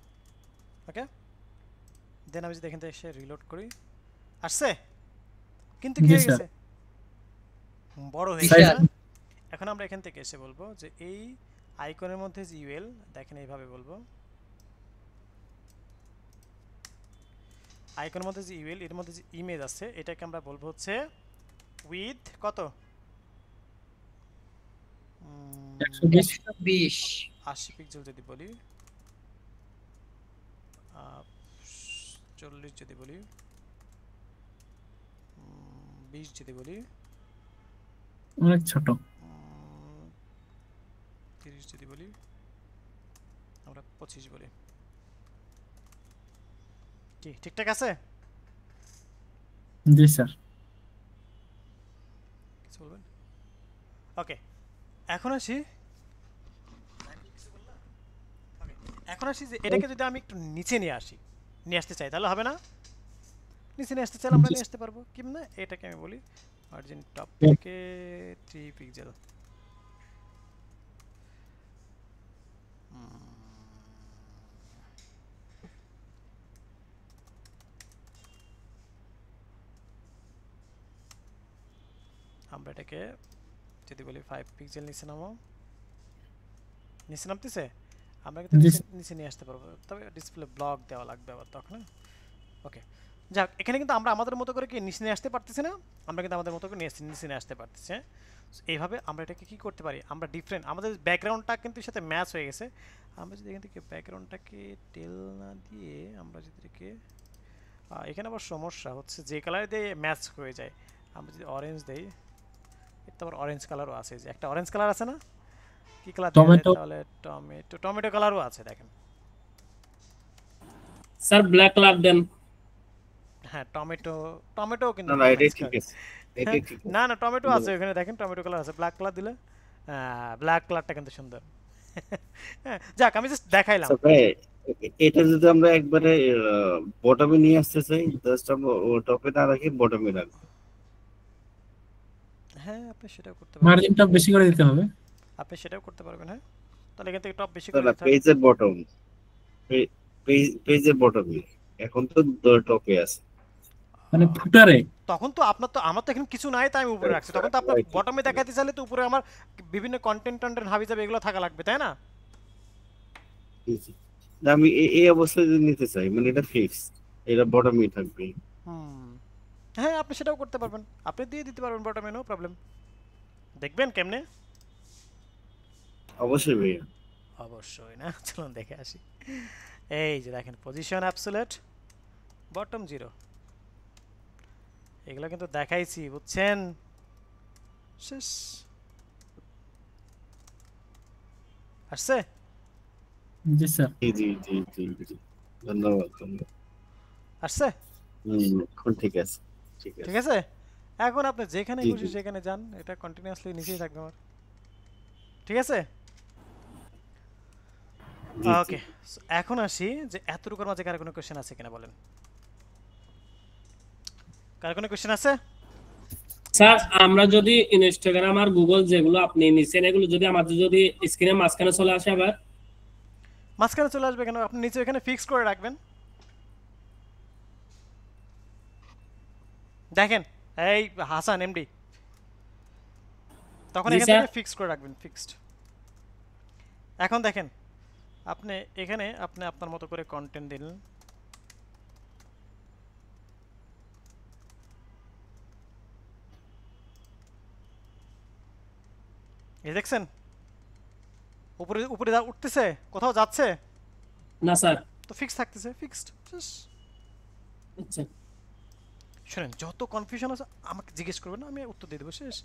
ওকে। দেন আমি যদি এখান থেকে এসে রিলোড করি, আসছে কিন্তু কি হয়ে গেছে, বড় হয়ে গেছে। এখন আমরা এখান থেকে এসে বলবো যে এই আইকনের মধ্যে যে ইউএল দেখেন এইভাবে বলবো, আইকনের মধ্যে যে ইউএল এর মধ্যে যে ইমেজ আছে এটাকে আমরা বলবো হচ্ছে উইথ কত 80 পিক্সেল যদি বলি, 40 যদি বলি, 20 যদি বলি, অনেক ছোট, 30 যদি বলি, আমরা 25 বলি, কি ঠিকঠাক আছে? জি স্যার। কিছু বলবেন? ওকে, এখন আসি যে এটাকে যদি আমি একটু নিচে নিয়ে আসতে চাই তাহলে হবে না? নিচে নিয়ে আসতে চাইলে আমরা নিয়ে আসতে পারবো কেমনে? এটাকে আমি বলি মার্জিন টপ থেকে 3 পিক্সেল। আমরা এটাকে যদি বলি 5 পিক্সেল নিচে নামতেছে, আমরা কিন্তু নিচে নিয়ে আসতে পারবো, তবে ডিসপ্লে ব্লক দেওয়া লাগবে আবার তখন। ওকে, যাক, এখানে কিন্তু আমরা আমাদের মতো করে কি নিচে নিয়ে আসতে পারতেছি না, আমরা কিন্তু আমাদের মতো করে নিচে নিয়ে আসতে পারতেছি। এইভাবে আমরা এটাকে কি করতে পারি, আমরা ডিফারেন্ট আমাদের ব্যাকগ্রাউন্ডটা কিন্তু সাথে ম্যাচ হয়ে গেছে। আমরা যদি এখান থেকে ব্যাকগ্রাউন্ডটাকে টেল না দিয়ে আমরা যদি এটাকে এখানে আবার সমস্যা হচ্ছে যে কালার দিয়ে ম্যাচ হয়ে যায়, আমরা যদি অরেঞ্জ দেই, এটা আবার অরেঞ্জ কালারও আছে, যে একটা অরেঞ্জ কালার আছে না, কি কালার তাহলে টমেটো কালারও আছে দেখেন স্যার, ব্ল্যাক কালার দেন। হ্যাঁ, টমেটো কিন্তু না এটাই ঠিক আছে, এটাই ঠিক আছে। না টমেটো আছে এখানে দেখেন, টমেটো কালার আছে, ব্ল্যাক কালার দিলে ব্ল্যাক কালারটা কিন্তু সুন্দর। যাক, আমি জাস্ট দেখাইলাম। এটা যদি আমরা একবারে বটমে নিয়ে আসতে চাই, জাস্ট আমরা টপে না রাখি বটমে রাখবো। হ্যাঁ, আপনি সেটাও করতে পারবেন, মার্জিনটা বেশি করে দিতে হবে, আপনি সেটাও করতে পারবেন। হ্যাঁ, তাহলে এখান থেকে টপ বেশি করে দিতে হবে, পেজের বটম, পেজের বটমে, এখন তো টপে আছে, মানে ফুটারে। তখন তো আমার তো এখন কিছু নাই, তাই আমি উপরে রাখছি, তখন তো আপনার বটমে দেখাতে চাইলে তো উপরে আমার বিভিন্ন কন্টেন্ট হাবি যাবে, এগুলো থাকা লাগবে, তাই না? আমি এই অবস্থায় যদি নিতে চাই, মানে এটা ফিক্স, এটা বটমে থাকবে। হ্যাঁ, আপনি সেটাও করতে পারবেন, আপনি দিয়ে দিতে পারবেন বটমে, নো প্রবলেম। দেখবেন কেমনে? অবশ্যই ভাইয়া, অবশ্যই না, চলুন দেখে আসি। এই যে দেখেন, পজিশন অ্যাবসোলিউট, বটম 0, এগুলো কিন্তু দেখাইছি, বুঝছেন? শেষ আসছে? জি স্যার। জি, ধন্যবাদ। আসছে? এখন ঠিক আছে, ঠিক আছে। এখন আপনি যেখানে খুশি সেখানে যান, এটা কন্টিনিউয়াসলি নিচেই থাকবে আমার, ঠিক আছে? ওকে, এখন আসি যে এতটুকুর মাঝে কার কোনো কোশ্চেন আছে কিনা বলেন, কার কোনো কোশ্চেন আছে? স্যার, আমরা যদি ইনস্টাগ্রাম আর গুগল যেগুলো আপনি নিছেন, এগুলো যদি আমাদের যদি স্ক্রিনের মাঝখানে চলে আসে, আবার মাঝখানে চলে আসবে কেন? আপনি নিচে এখানে ফিক্স করে রাখবেন, দেখেন এই হাসান এমডি, তখন এখান থেকে ফিক্স করে রাখবেন, ফিক্সড। এখন দেখেন, আপনি এখানে আপনি আপনার মতো করে কন্টেন্ট দিলেন, এই দেখছেন উপরে উপরে উঠতেছে, কোথাও যাচ্ছে না স্যার, তো ফিক্স থাকতেছে, ফিক্সড। আচ্ছা, শুনেন, যত কনফিউশন আছে আমাকে জিজ্ঞেস করবেন, আমি উত্তর দিয়ে দেবো, শেষ।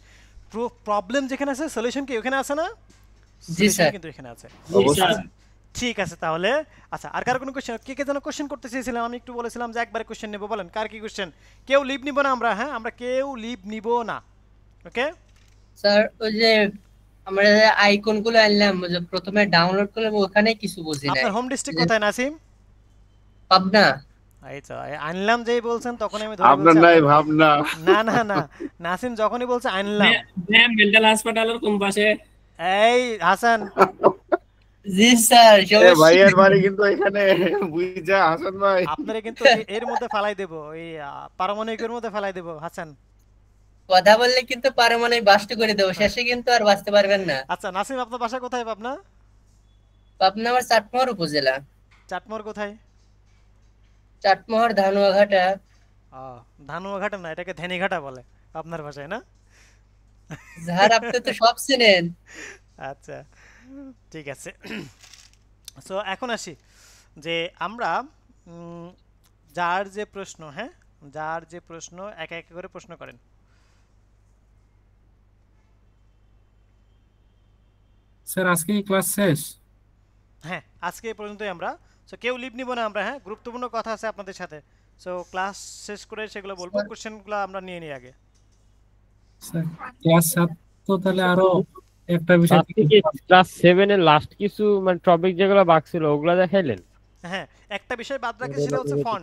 প্রবলেম যেখানে আছে সলিউশন কি ওখানে আছে না? সলিউশন কিন্তু এখানে আছে। ঠিক আছে তাহলে। আচ্ছা, আর কার কোনো কোশ্চেন? কে যেন কোশ্চেন করতে চেয়েছিলাম, আমি একটু বলেছিলাম যে একবারে কোশ্চেন নেব। বলেন কার কি কোশ্চেন? কেউ লিভ নিব না আমরা, হ্যাঁ আমরা কেউ লিভ নিব না। ওকে স্যার, ওই যে আমরা যে আইকনগুলো আনলাম, যে প্রথমে ডাউনলোড করলাম, ওখানে কিছু বুঝি না। আপনার হোম ডিস্ট্রিক্ট কোথায় নাসিম? পাবনা। এই তো আনলাম যেই বলছেন তখন আমি ধরে আপনার বলছি নাই ভাবনা। না না না, নাসিম যখনই বলছে আনলাম। মেন্টাল হাসপাতালের কোন পাশে? এই হাসান। জি স্যার, এ ভাইয়ের বাড়ি কিন্তু এখানে, বুঝা হাসান ভাই। আপনারে কিন্তু এর মধ্যে ফালাই দেব, এই পারমাণবিকের মধ্যে ফালাই দেব হাসান। কথা বললে কিন্তু পারমাণবিক বাস্ট করে দেবো, শেষে কিন্তু আর বাঁচতে পারবেন না। আচ্ছা নাসিম, আপনার বাসা কোথায়? পাবনা? পাবনা আমার চাটমোহর উপজেলা। চাটমোহর কোথায়? চাটমোহর ধানুয়াঘাটা। ধানুয়াঘাটা না, এটাকে ধেনিঘাটা বলে আপনার ভাষায়, না? স্যার আপনি তো সব চেনেন। আচ্ছা ঠিক আছে। সো এখন আসি যে আমরা যার যে প্রশ্ন, হ্যাঁ যার যে প্রশ্ন একা একা করে প্রশ্ন করেন। স্যার আজকে কি ক্লাস শেষ? হ্যাঁ আজকে এই পর্যন্তই আমরা। সো কেউ লিভ নিব না আমরা, হ্যাঁ গুরুত্বপূর্ণ কথা আছে আপনাদের সাথে। সো ক্লাস শেষ করে সেগুলো বলবো, কোশ্চেনগুলো আমরা নিয়ে নিই আগে। স্যার ক্লাস 7 তো তাহলে আরো একটা বিষয় ক্লাস 7 এর লাস্ট কিছু মানে টপিক যেগুলো বাকি ছিল ওগুলো দেখাইলেন? হ্যাঁ একটা বিষয় বাদ রাখি, সেটা হচ্ছে ফন্ট।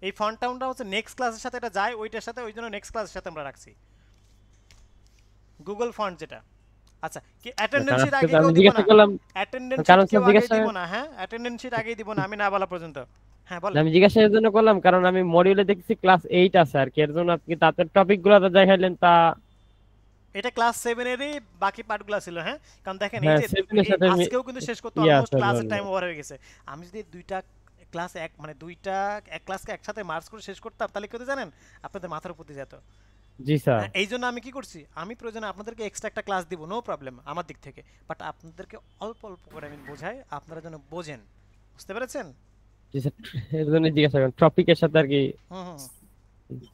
এই ফন্টটা আমরা হচ্ছে নেক্সট ক্লাসের সাথে এটা যায় ওইটার সাথে, ওই জন্য নেক্সট ক্লাসের সাথে আমরা রাখছি গুগল ফন্ট যেটা। আচ্ছা কি অ্যাটেন্ডেন্স শিট আগে দিব না? অ্যাটেন্ডেন্স শিট আগে দিব না, হ্যাঁ অ্যাটেন্ডেন্স শিট আগে দিব না আমি না বলা পর্যন্ত। হ্যাঁ বল। আমি জিজ্ঞাসা এর জন্য করলাম কারণ আমি মডিউলে দেখছি ক্লাস 8 আছে আর কি, এর জন্য আপনি তাদের টপিকগুলো তো দেখাইলেন। তা এটা ক্লাস 7 এরই বাকি পার্টগুলো ছিল, হ্যাঁ কারণ দেখেন এই যে আজকেও কিন্তু শেষ করতে অলমোস্ট ক্লাসের টাইম ওভার হয়ে গেছে। আমি যদি দুইটা ক্লাস দুইটা এক ক্লাসকে একসাথে মার্জ করে শেষ করতাম তাহলে কি হতো জানেন? আপনাদের মাথার উপর দিয়ে যেত। জি স্যার। এই জন্য আমি কি করছি, আমি প্রয়োজনে আপনাদেরকে এক্সট্রা একটা ক্লাস দিব, নো প্রবলেম আমার দিক থেকে, বাট আপনাদেরকে অল্প অল্প করে আমি বোঝাই, আপনারা যেন বোঝেন। বুঝতে পেরেছেন? জি স্যার, এর জন্য জিজ্ঞাসা করেন টপিকের সাথে আর কি।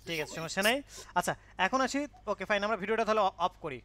ঠিক আছে সমস্যা নাই। আচ্ছা এখন আসি, ওকে ফাইন, আমরা ভিডিওটা তাহলে অফ করি।